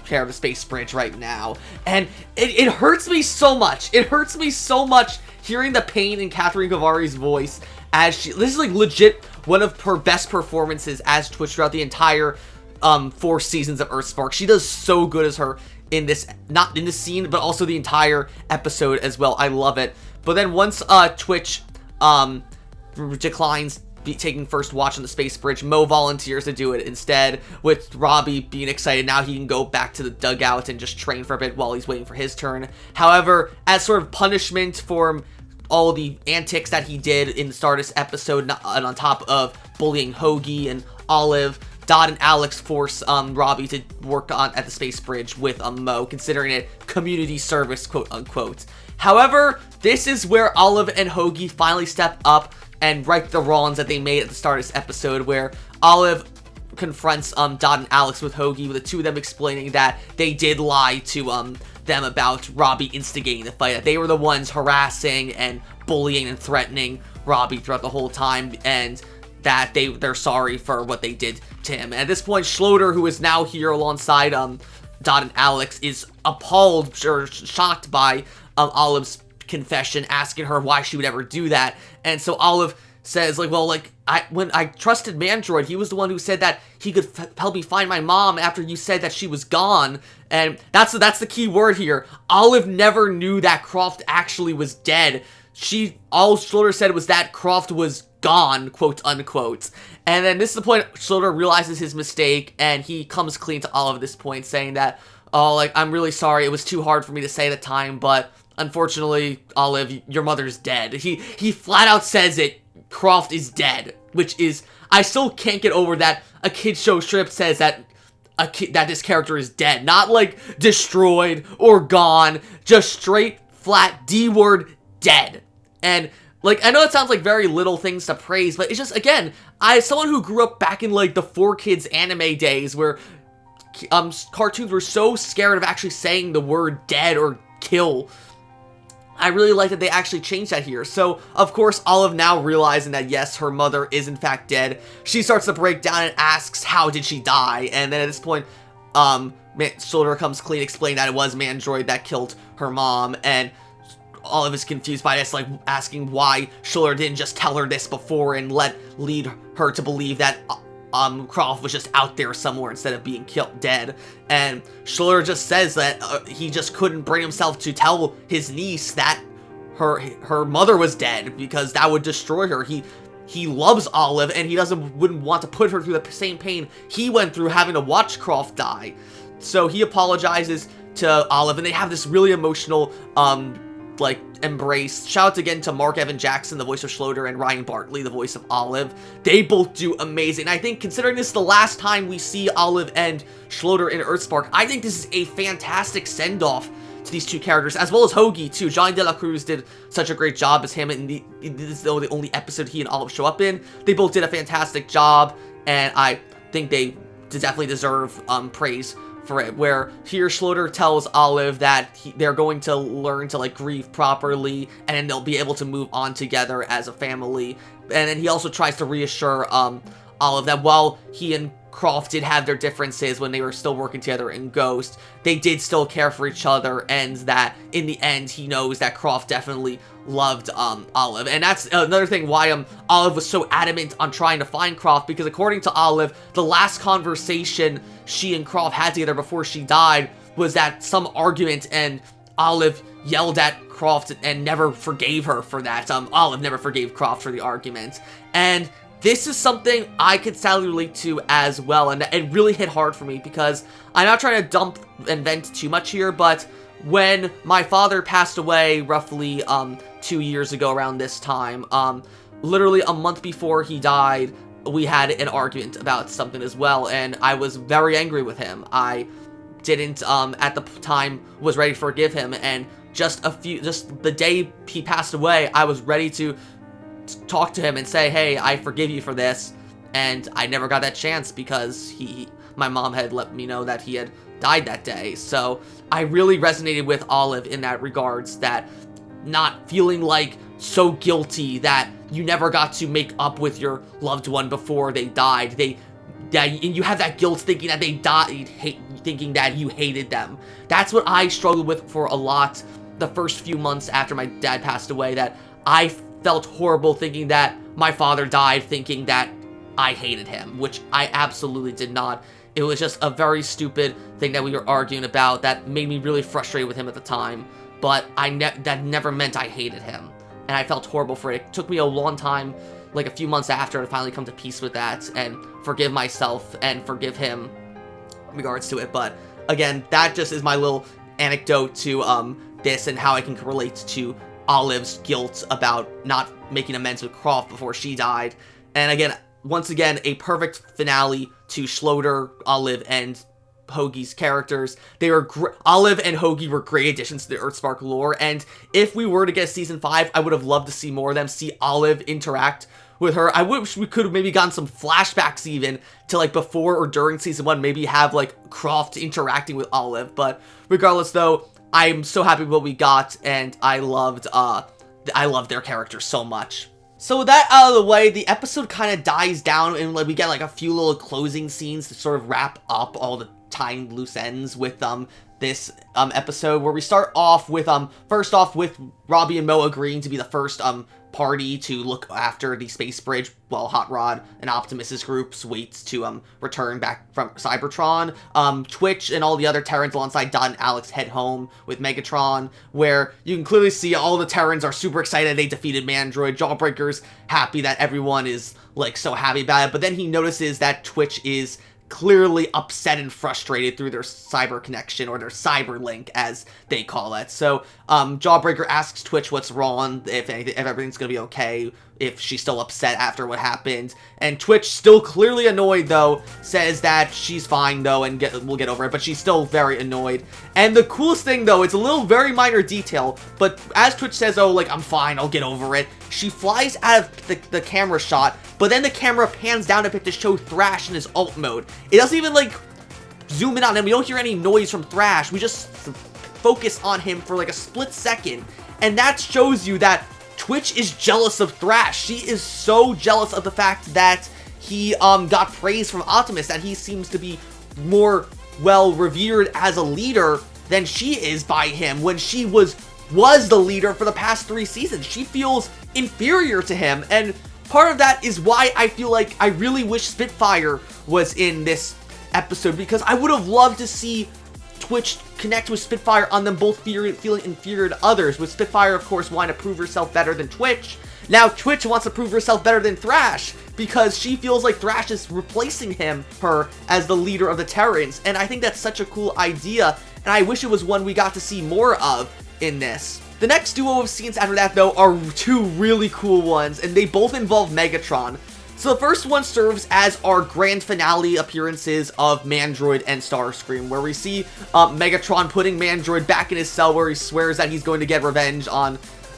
care of the space bridge right now. And it hurts me so much. It hurts me so much hearing the pain in Catherine Kavari's voice as this is, like, legit one of her best performances as Twitch throughout the entire 4 seasons of EarthSpark. She does so good as her in this, not in this scene, but also the entire episode as well. I love it. But then once Twitch declines taking first watch on the space bridge, Mo volunteers to do it instead, with Robby being excited. Now he can go back to the dugout and just train for a bit while he's waiting for his turn. However, as sort of punishment for all the antics that he did in the start of this episode, and on top of bullying Hogi and Olive, Dot and Alex force Robby to work at the space bridge with Mo, considering it community service, quote unquote. However, this is where Olive and Hogi finally step up and right the wrongs that they made at the start of this episode, where Olive confronts Dot and Alex with Hogi, with the two of them explaining that they did lie to them about Robby instigating the fight, that they were the ones harassing and bullying and threatening Robby throughout the whole time, and that they're sorry for what they did to him. And at this point, Schloeder, who is now here alongside Dot and Alex, is appalled or shocked by Olive's confession, asking her why she would ever do that. And so Olive says, like, well, like, when I trusted Mandroid, he was the one who said that he could help me find my mom after you said that she was gone. And that's the key word here. Olive never knew that Croft actually was dead. All Schloeder said was that Croft was gone, quote unquote. And then this is the point Schloeder realizes his mistake, and he comes clean to Olive at this point, saying that, oh, like, I'm really sorry, it was too hard for me to say at the time, but unfortunately, Olive, your mother's dead. He flat out says it, Croft is dead, which is, I still can't get over that a kid's show strip says that that this character is dead. Not like destroyed or gone, just straight, flat, D-word, dead. And, like, I know it sounds like very little things to praise, but it's just, again, as someone who grew up back in, like, the 4Kids anime days where cartoons were so scared of actually saying the word dead or kill, I really like that they actually changed that here. So, of course, Olive, now realizing that, yes, her mother is in fact dead, she starts to break down and asks, how did she die? And then at this point, Schloeder comes clean, explaining that it was Mandroid that killed her mom, and Olive is confused by this, like, asking why Schloeder didn't just tell her this before and lead her to believe that Croft was just out there somewhere instead of being dead. And Schloeder just says that he just couldn't bring himself to tell his niece that her mother was dead, because that would destroy her. He loves Olive, and he wouldn't want to put her through the same pain he went through having to watch Croft die. So he apologizes to Olive, and they have this really emotional, like, embrace. Shout out again to Mark Evan Jackson, the voice of Schloeder, and Ryan Bartley, the voice of Olive. They both do amazing. I think, considering this is the last time we see Olive and Schloeder in EarthSpark, I think this is a fantastic send-off to these two characters, as well as Hogi, too. Johnny De La Cruz did such a great job as him, and this is the only episode he and Olive show up in. They both did a fantastic job, and I think they definitely deserve praise for it, where here Schloeder tells Olive that they're going to learn to, like, grieve properly, and then they'll be able to move on together as a family. And then he also tries to reassure Olive that while he and Croft did have their differences when they were still working together in Ghost, they did still care for each other, and that in the end he knows that Croft definitely loved Olive. And that's another thing why Olive was so adamant on trying to find Croft, because according to Olive, the last conversation she and Croft had together before she died was that some argument, and Olive yelled at Croft and never forgave her for that. Olive never forgave Croft for the argument. And this is something I could sadly relate to as well, and it really hit hard for me, because I'm not trying to dump and vent too much here, but when my father passed away roughly 2 years ago around this time, literally a month before he died, we had an argument about something as well, and I was very angry with him. I didn't, at the time, was ready to forgive him, and just the day he passed away, I was ready to talk to him and say, hey, I forgive you for this, and I never got that chance because my mom had let me know that he had died that day. So I really resonated with Olive in that regards, that not feeling like so guilty that you never got to make up with your loved one before they died. And you have that guilt thinking that they died, thinking that you hated them. That's what I struggled with for a lot the first few months after my dad passed away, that I felt horrible thinking that my father died, thinking that I hated him, which I absolutely did not. It was just a very stupid thing that we were arguing about that made me really frustrated with him at the time, but that never meant I hated him, and I felt horrible for it. It took me a long time, like a few months after, to finally come to peace with that and forgive myself and forgive him in regards to it. But again, that just is my little anecdote to this, and how I can relate to Olive's guilt about not making amends with Croft before she died. And again, once again, a perfect finale to Schloeder, Olive, and Hogi's characters. They were Olive and Hogi were great additions to the EarthSpark lore, and if we were to get Season 5, I would have loved to see more of them, see Olive interact with her. I wish we could have maybe gotten some flashbacks even to, like, before or during Season 1, maybe have, like, Croft interacting with Olive. But regardless, though, I'm so happy with what we got, and I loved their characters so much. So with that out of the way, the episode kind of dies down, and like we get like a few little closing scenes to sort of wrap up all the tying loose ends with this episode, where we start off with first off with Robby and Mo agreeing to be the first party to look after the space bridge while Hot Rod and Optimus's groups waits to return back from Cybertron. Twitch and all the other Terrans alongside Dot and Alex head home with Megatron, where you can clearly see all the Terrans are super excited they defeated Mandroid. Jawbreaker's happy that everyone is like so happy about it, but then he notices that Twitch is clearly upset and frustrated through their cyber connection, or their cyber link as they call it. So Jawbreaker asks Twitch what's wrong, if everything's gonna be okay, if she's still upset after what happened, and Twitch, still clearly annoyed though, says that she's fine though and we'll get over it, but she's still very annoyed. And the coolest thing though, it's a little very minor detail, but as Twitch says, oh, like, I'm fine, I'll get over it, she flies out of the camera shot, but then the camera pans down a bit to show Thrash in his alt mode. It doesn't even like zoom in on him, we don't hear any noise from Thrash, we just focus on him for like a split second, and that shows you that Twitch is jealous of Thrash. She is so jealous of the fact that he got praise from Optimus, that he seems to be more well revered as a leader than she is by him, when she was the leader for the past 3 seasons. She feels inferior to him, and part of that is why I feel like I really wish Spitfire was in this episode, because I would have loved to see Twitch connect with Spitfire on them both feeling inferior to others, with Spitfire, of course, wanting to prove herself better than Twitch. Now Twitch wants to prove herself better than Thrash, because she feels like Thrash is replacing her as the leader of the Terrans, and I think that's such a cool idea, and I wish it was one we got to see more of in this. The next duo of scenes after that, though, are two really cool ones, and they both involve Megatron. So the first one serves as our grand finale appearances of Mandroid and Starscream, where we see Megatron putting Mandroid back in his cell where he swears that he's going to get revenge on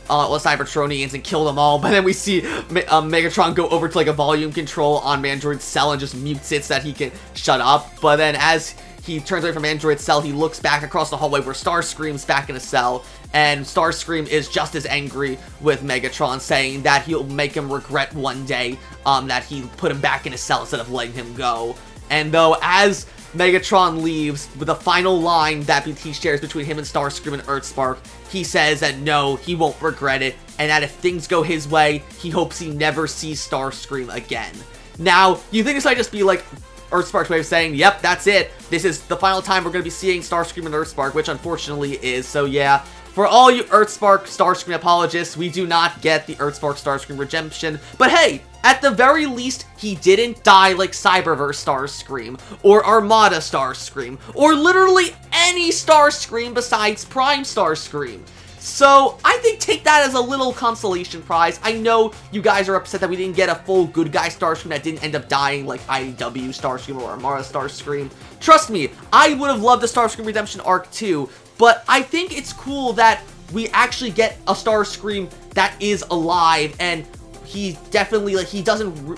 Cybertronians and kill them all, but then we see Megatron go over to like a volume control on Mandroid's cell and just mutes it so that he can shut up. But then as he turns away from Mandroid's cell, he looks back across the hallway where Starscream's back in a cell, and Starscream is just as angry with Megatron, saying that he'll make him regret one day that he put him back in his cell instead of letting him go. And though as Megatron leaves, with a final line that he shares between him and Starscream and EarthSpark, he says that no, he won't regret it, and that if things go his way, he hopes he never sees Starscream again. Now, you think this might just be like EarthSpark's way of saying, yep, that's it, this is the final time we're going to be seeing Starscream and EarthSpark, which unfortunately is, so yeah. For all you EarthSpark Starscream apologists, we do not get the EarthSpark Starscream redemption, but hey, at the very least, he didn't die like Cyberverse Starscream, or Armada Starscream, or literally any Starscream besides Prime Starscream. So, I think take that as a little consolation prize. I know you guys are upset that we didn't get a full good guy Starscream that didn't end up dying like IW Starscream or Armada Starscream. Trust me, I would have loved the Starscream Redemption arc too, but I think it's cool that we actually get a Starscream that is alive, and he definitely, like, he doesn't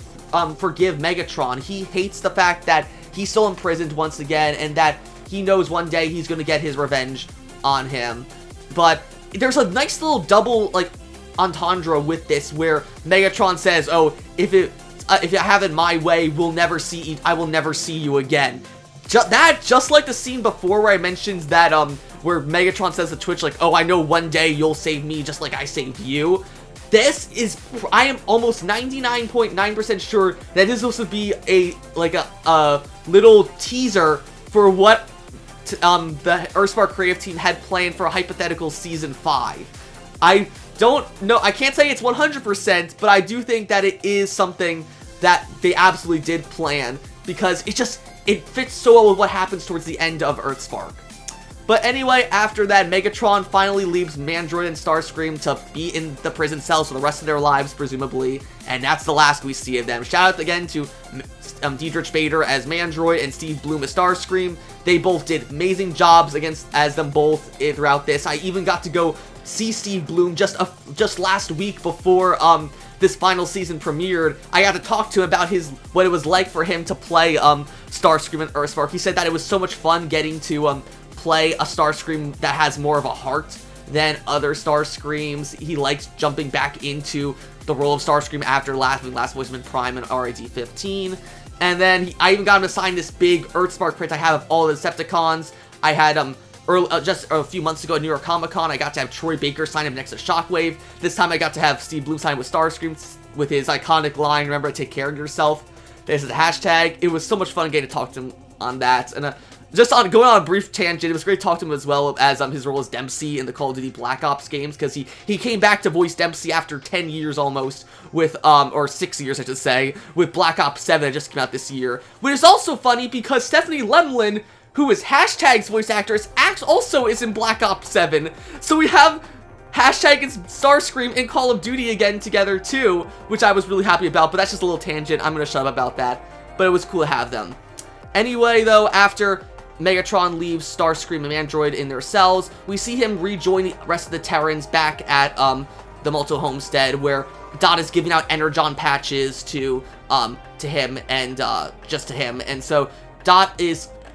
forgive Megatron. He hates the fact that he's still imprisoned once again, and that he knows one day he's going to get his revenge on him. But there's a nice little double, like, entendre with this, where Megatron says, oh, if you have it my way, I will never see you again. Just like the scene before where I mentioned that, where Megatron says to Twitch, like, oh, I know one day you'll save me just like I saved you. This is, I am almost 99.9% sure that this is supposed to be a little teaser for what the EarthSpark creative team had planned for a hypothetical Season 5. I don't know, I can't say it's 100%, but I do think that it is something that they absolutely did plan, because it fits so well with what happens towards the end of EarthSpark. But anyway, after that, Megatron finally leaves Mandroid and Starscream to be in the prison cells for the rest of their lives, presumably, and that's the last we see of them. Shout out again to Diedrich Bader as Mandroid and Steve Blum as Starscream. They both did amazing jobs as them both throughout this. I even got to go see Steve Blum just last week before this final season premiered. I got to talk to him about what it was like for him to play Starscream and EarthSpark. He said that it was so much fun getting to play a Starscream that has more of a heart than other Starscreams. He likes jumping back into the role of Starscream after last voiced in Prime and RID-15. And then I even got him to sign this big EarthSpark print I have of all the Decepticons. I had just a few months ago at New York Comic Con, I got to have Troy Baker sign him next to Shockwave. This time I got to have Steve Blum sign with Starscream with his iconic line, remember to take care of yourself. This is a hashtag. It was so much fun getting to talk to him on that. And going on a brief tangent, it was great to talk to him as well as his role as Dempsey in the Call of Duty Black Ops games, because he came back to voice Dempsey after 10 years almost with, or 6 years I should say, with Black Ops 7 that just came out this year. Which is also funny because Stephanie Lemlin, who is Hashtag's voice actress, also is in Black Ops 7. So we have Hashtag and Starscream in Call of Duty again together too, which I was really happy about, but that's just a little tangent. I'm going to shut up about that, but it was cool to have them. Anyway, though, after Megatron leaves Starscream and Mandroid in their cells, we see him rejoin the rest of the Terrans back at the Malto homestead, where Dot is giving out Energon patches to him and just to him. And so Dot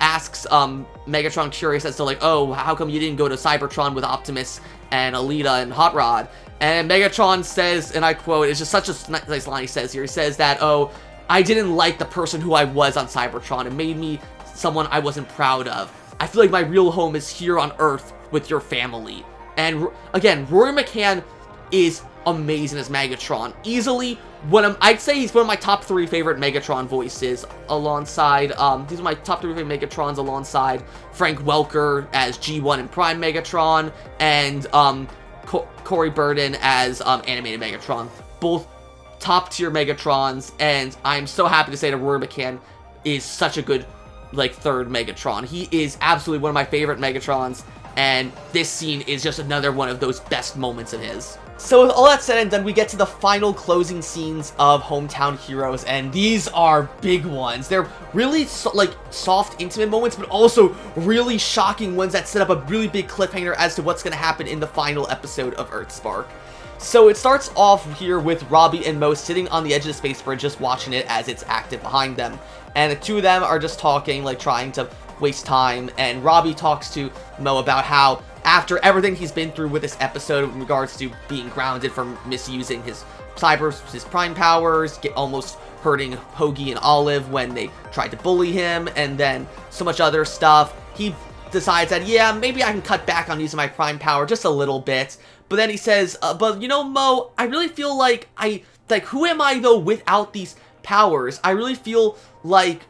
asks Megatron, curious as to, like, oh, how come you didn't go to Cybertron with Optimus and Alita and Hot Rod? And Megatron says, and I quote, it's just such a nice line he says here, he says that, oh, I didn't like the person who I was on Cybertron. It made me someone I wasn't proud of. I feel like my real home is here on Earth with your family. And again, Rory McCann is amazing as Megatron. Easily I'd say he's one of my top 3 favorite Megatron voices, alongside, these are my top 3 favorite Megatrons, alongside Frank Welker as G1 and Prime Megatron, and, Corey Burden as, Animated Megatron. Both top-tier Megatrons, and I'm so happy to say that Rory McCann is such a good, like, 3rd Megatron. He is absolutely one of my favorite Megatrons, and this scene is just another one of those best moments of his. So with all that said and done, we get to the final closing scenes of Hometown Heroes, and these are big ones. They're really, soft, intimate moments, but also really shocking ones that set up a really big cliffhanger as to what's going to happen in the final episode of EarthSpark. So it starts off here with Robby and Mo sitting on the edge of the space bridge, just watching it as it's active behind them. And the two of them are just talking, like, trying to waste time, and Robby talks to Mo about how after everything he's been through with this episode in regards to being grounded for misusing his prime powers, almost hurting Hogi and Olive when they tried to bully him, and then so much other stuff, he decides that, yeah, maybe I can cut back on using my prime power just a little bit. But then he says, but you know, Mo, I really feel like who am I though without these powers? I really feel like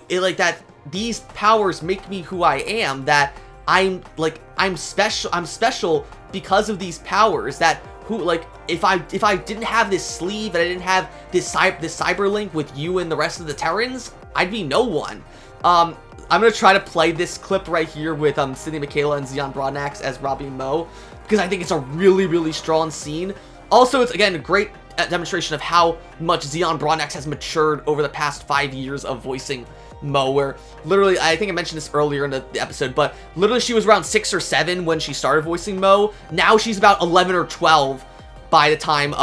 that these powers make me who I am, that I'm special because of these powers, that if I didn't have this sleeve and I didn't have this cyber link with you and the rest of the Terrans, I'd be no one. I'm gonna try to play this clip right here with Sydney Michaela and Xeon Broadnax as Robby and Mo, because I think it's a really, really strong scene. Also, it's, again, a great demonstration of how much Xeon Broadnax has matured over the past 5 years of voicing Mo, where literally, I think I mentioned this earlier in the episode, but literally she was around 6 or 7 when she started voicing Mo. Now she's about 11 or 12 by the time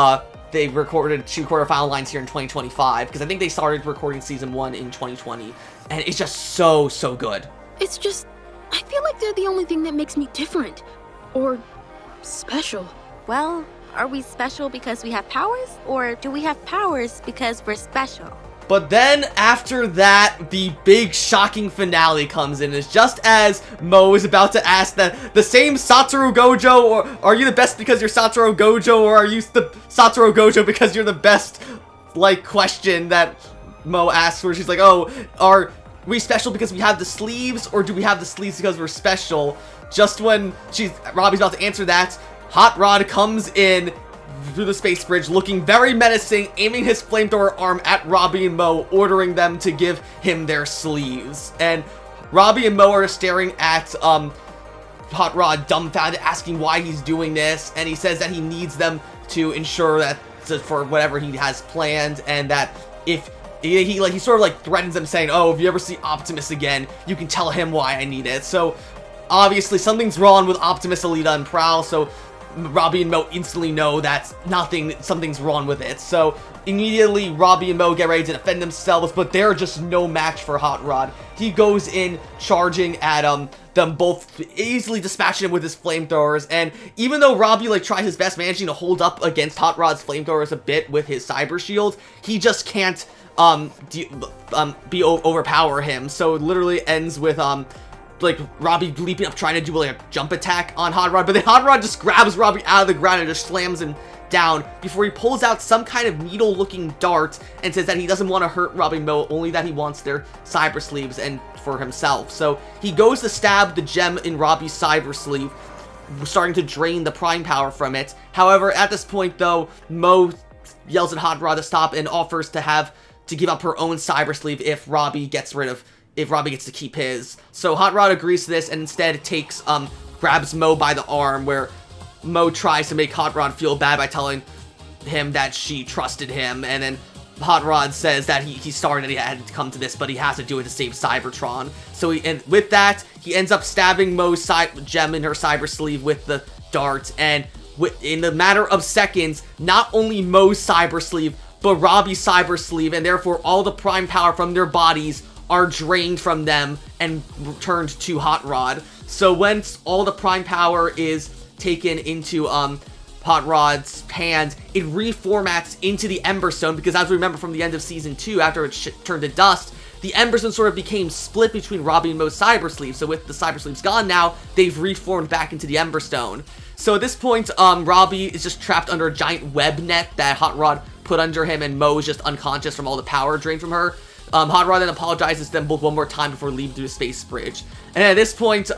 they recorded 2 quarterfinal lines here in 2025, because I think they started recording season 1 in 2020, and it's just so good. It's just, I feel like they're the only thing that makes me different, or special. Well, are we special because we have powers, or do we have powers because we're special? But then, after that, the big shocking finale comes in. It's just as Mo is about to ask the same Satoru Gojo, or are you the best because you're Satoru Gojo, or are you the Satoru Gojo because you're the best, question that Mo asks, where she's like, oh, are we special because we have the sleeves, or do we have the sleeves because we're special? Just when Robby's about to answer that, Hot Rod comes in through the space bridge, looking very menacing, aiming his flamethrower arm at Robby and Mo, ordering them to give him their sleeves. And Robby and Mo are staring at Hot Rod, dumbfounded, asking why he's doing this, and he says that he needs them to ensure that for whatever he has planned, and that if he sort of threatens them, saying, oh, if you ever see Optimus again, you can tell him why I need it. So obviously something's wrong with Optimus, Alita, and Prowl, so Robby and Mo instantly know that something's wrong with it. So immediately Robby and Mo get ready to defend themselves, but they're just no match for Hot Rod. He goes in charging at them both, easily dispatching him with his flamethrowers, and even though Robby tries his best, managing to hold up against Hot Rod's flamethrowers a bit with his cyber shield, he just can't overpower him. So it literally ends with Robby leaping up, trying to do a jump attack on Hot Rod, but then Hot Rod just grabs Robby out of the ground and just slams him down before he pulls out some kind of needle-looking dart and says that he doesn't want to hurt Robby and Mo, only that he wants their cyber sleeves and for himself. So he goes to stab the gem in Robby's cyber sleeve, starting to drain the prime power from it. However, at this point, though, Mo yells at Hot Rod to stop and offers to give up her own cyber sleeve if Robby gets to keep his. So Hot Rod agrees to this and instead grabs Mo by the arm, where Mo tries to make Hot Rod feel bad by telling him that she trusted him, and then Hot Rod says that he's sorry that he had to come to this, but he has to do it to save Cybertron. So with that, he ends up stabbing Mo's gem in her cyber sleeve with the dart, and in the matter of seconds, not only Mo's cyber sleeve, but Robby's cyber sleeve, and therefore all the prime power from their bodies are drained from them and returned to Hot Rod. So once all the prime power is taken into Hot Rod's hand, it reformats into the Ember Stone, because as we remember from the end of Season 2, after it turned to dust, the Ember Stone sort of became split between Robby and Mo's cyber sleeve. So with the cyber sleeves gone now, they've reformed back into the Ember Stone. So at this point, Robby is just trapped under a giant web net that Hot Rod put under him, and Mo is just unconscious from all the power drained from her. Hot Rod then apologizes to them both one more time before leaving through the space bridge. And at this point,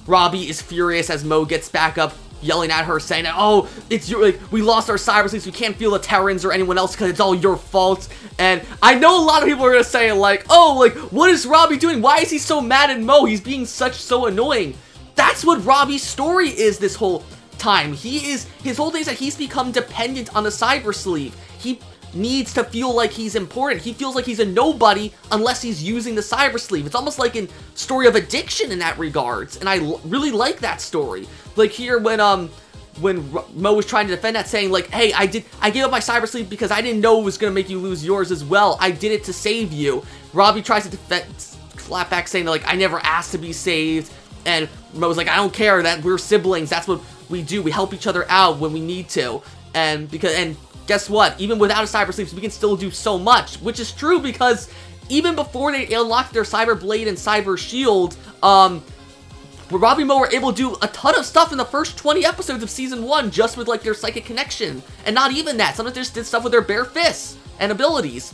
Robby is furious as Mo gets back up, yelling at her, saying, oh, it's your, like, we lost our cyber sleeves, we can't feel the Terrans or anyone else because it's all your fault. And I know a lot of people are gonna say, like, oh, like, what is Robby doing? Why is he so mad at Mo? He's being so annoying. That's what Robby's story is this whole time. His whole thing is that he's become dependent on the cyber sleeve. He needs to feel like he's important. He feels like he's a nobody unless he's using the cyber sleeve. It's almost like a story of addiction in that regards, and I really like that story. Like here when Mo was trying to defend that, saying like, hey, I gave up my cyber sleeve because I didn't know it was gonna make you lose yours as well. I did it to save you. Robby tries to defend, clap back, saying like, I never asked to be saved, and Mo's like, I don't care, that we're siblings, that's what we do, we help each other out when we need to. And guess what? Even without a cyber sleeves, we can still do so much, which is true because even before they unlocked their cyber blade and cyber shield, Robby and Mo were able to do a ton of stuff in the first 20 episodes of season 1 just with like their psychic connection, and not even that. Sometimes they just did stuff with their bare fists and abilities.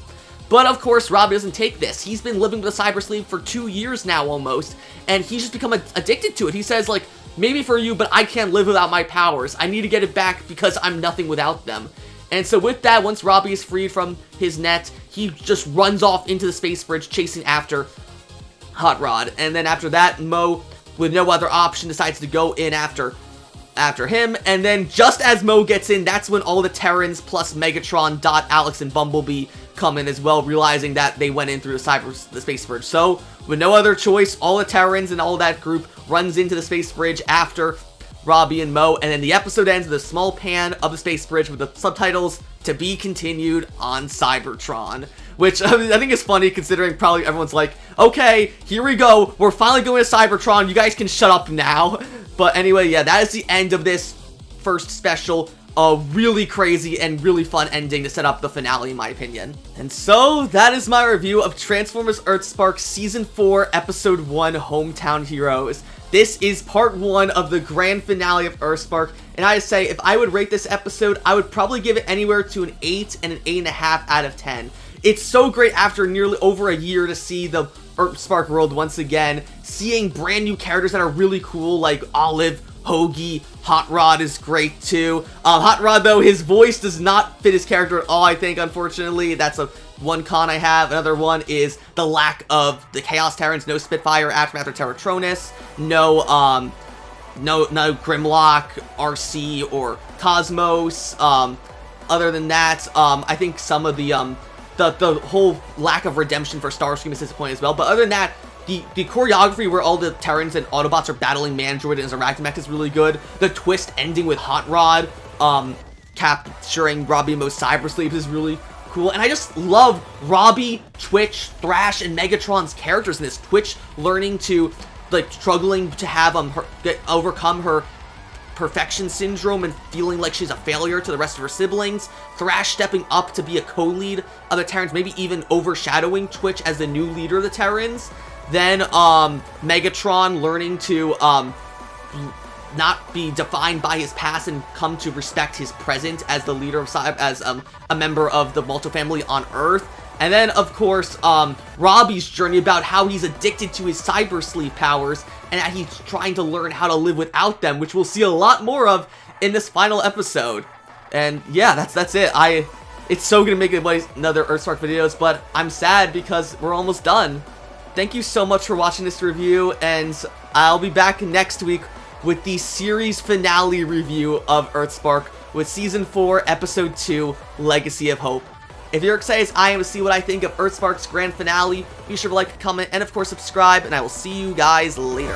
But of course, Robby doesn't take this. He's been living with a cyber sleeve for 2 years now almost, and he's just become addicted to it. He says like, maybe for you, but I can't live without my powers. I need to get it back because I'm nothing without them. And so with that, once Robby is freed from his net, he just runs off into the space bridge chasing after Hot Rod. And then after that, Mo, with no other option, decides to go in after him. And then just as Mo gets in, that's when all the Terrans plus Megatron, Dot, Alex, and Bumblebee come in as well, realizing that they went in through the space bridge. So with no other choice, all the Terrans and all that group runs into the space bridge after Robby and Mo, and then the episode ends with a small pan of the space bridge with the subtitles, "To be continued on Cybertron," which I think is funny considering probably everyone's like, okay, here we go, we're finally going to Cybertron, you guys can shut up now. But anyway, yeah, that is the end of this first special. A really crazy and really fun ending to set up the finale, in my opinion. And so, that is my review of Transformers EarthSpark Season 4, Episode 1, Hometown Heroes. This is part 1 of the grand finale of EarthSpark, and I say, if I would rate this episode, I would probably give it anywhere to an 8 and an 8.5 out of 10. It's so great after nearly over a year to see the EarthSpark world once again, seeing brand new characters that are really cool, like Olive, Hogi, Hot Rod is great too. Hot Rod, though, his voice does not fit his character at all, I think, unfortunately. That's one con I have. Another one is the lack of the Chaos Terrans, no Spitfire, Aftermath, or Terratronus, no Grimlock, RC, or Cosmos. Other than that, I think some of the whole lack of redemption for Starscream is disappointing as well. But other than that, the choreography where all the Terrans and Autobots are battling Mandroid and his Arachnamech is really good. The twist ending with Hot Rod capturing Robby and Mo's cyber sleeves is really cool. And I just love Robby, Twitch, Thrash, and Megatron's characters in this. Twitch learning to, like, struggling to have overcome her perfection syndrome and feeling like she's a failure to the rest of her siblings. Thrash stepping up to be a co-lead of the Terrans, maybe even overshadowing Twitch as the new leader of the Terrans. Then Megatron learning to not be defined by his past and come to respect his present as the leader of as a member of the Maltos family on Earth. And then, of course, Robby's journey about how he's addicted to his cyber sleeve powers and that he's trying to learn how to live without them, which we'll see a lot more of in this final episode. And yeah, that's it. It's so gonna make another EarthSpark videos, but I'm sad because we're almost done. Thank you so much for watching this review, and I'll be back next week with the series finale review of EarthSpark with Season 4, Episode 2, Legacy of Hope. If you're excited as I am to see what I think of EarthSpark's grand finale, be sure to like, comment, and of course subscribe, and I will see you guys later.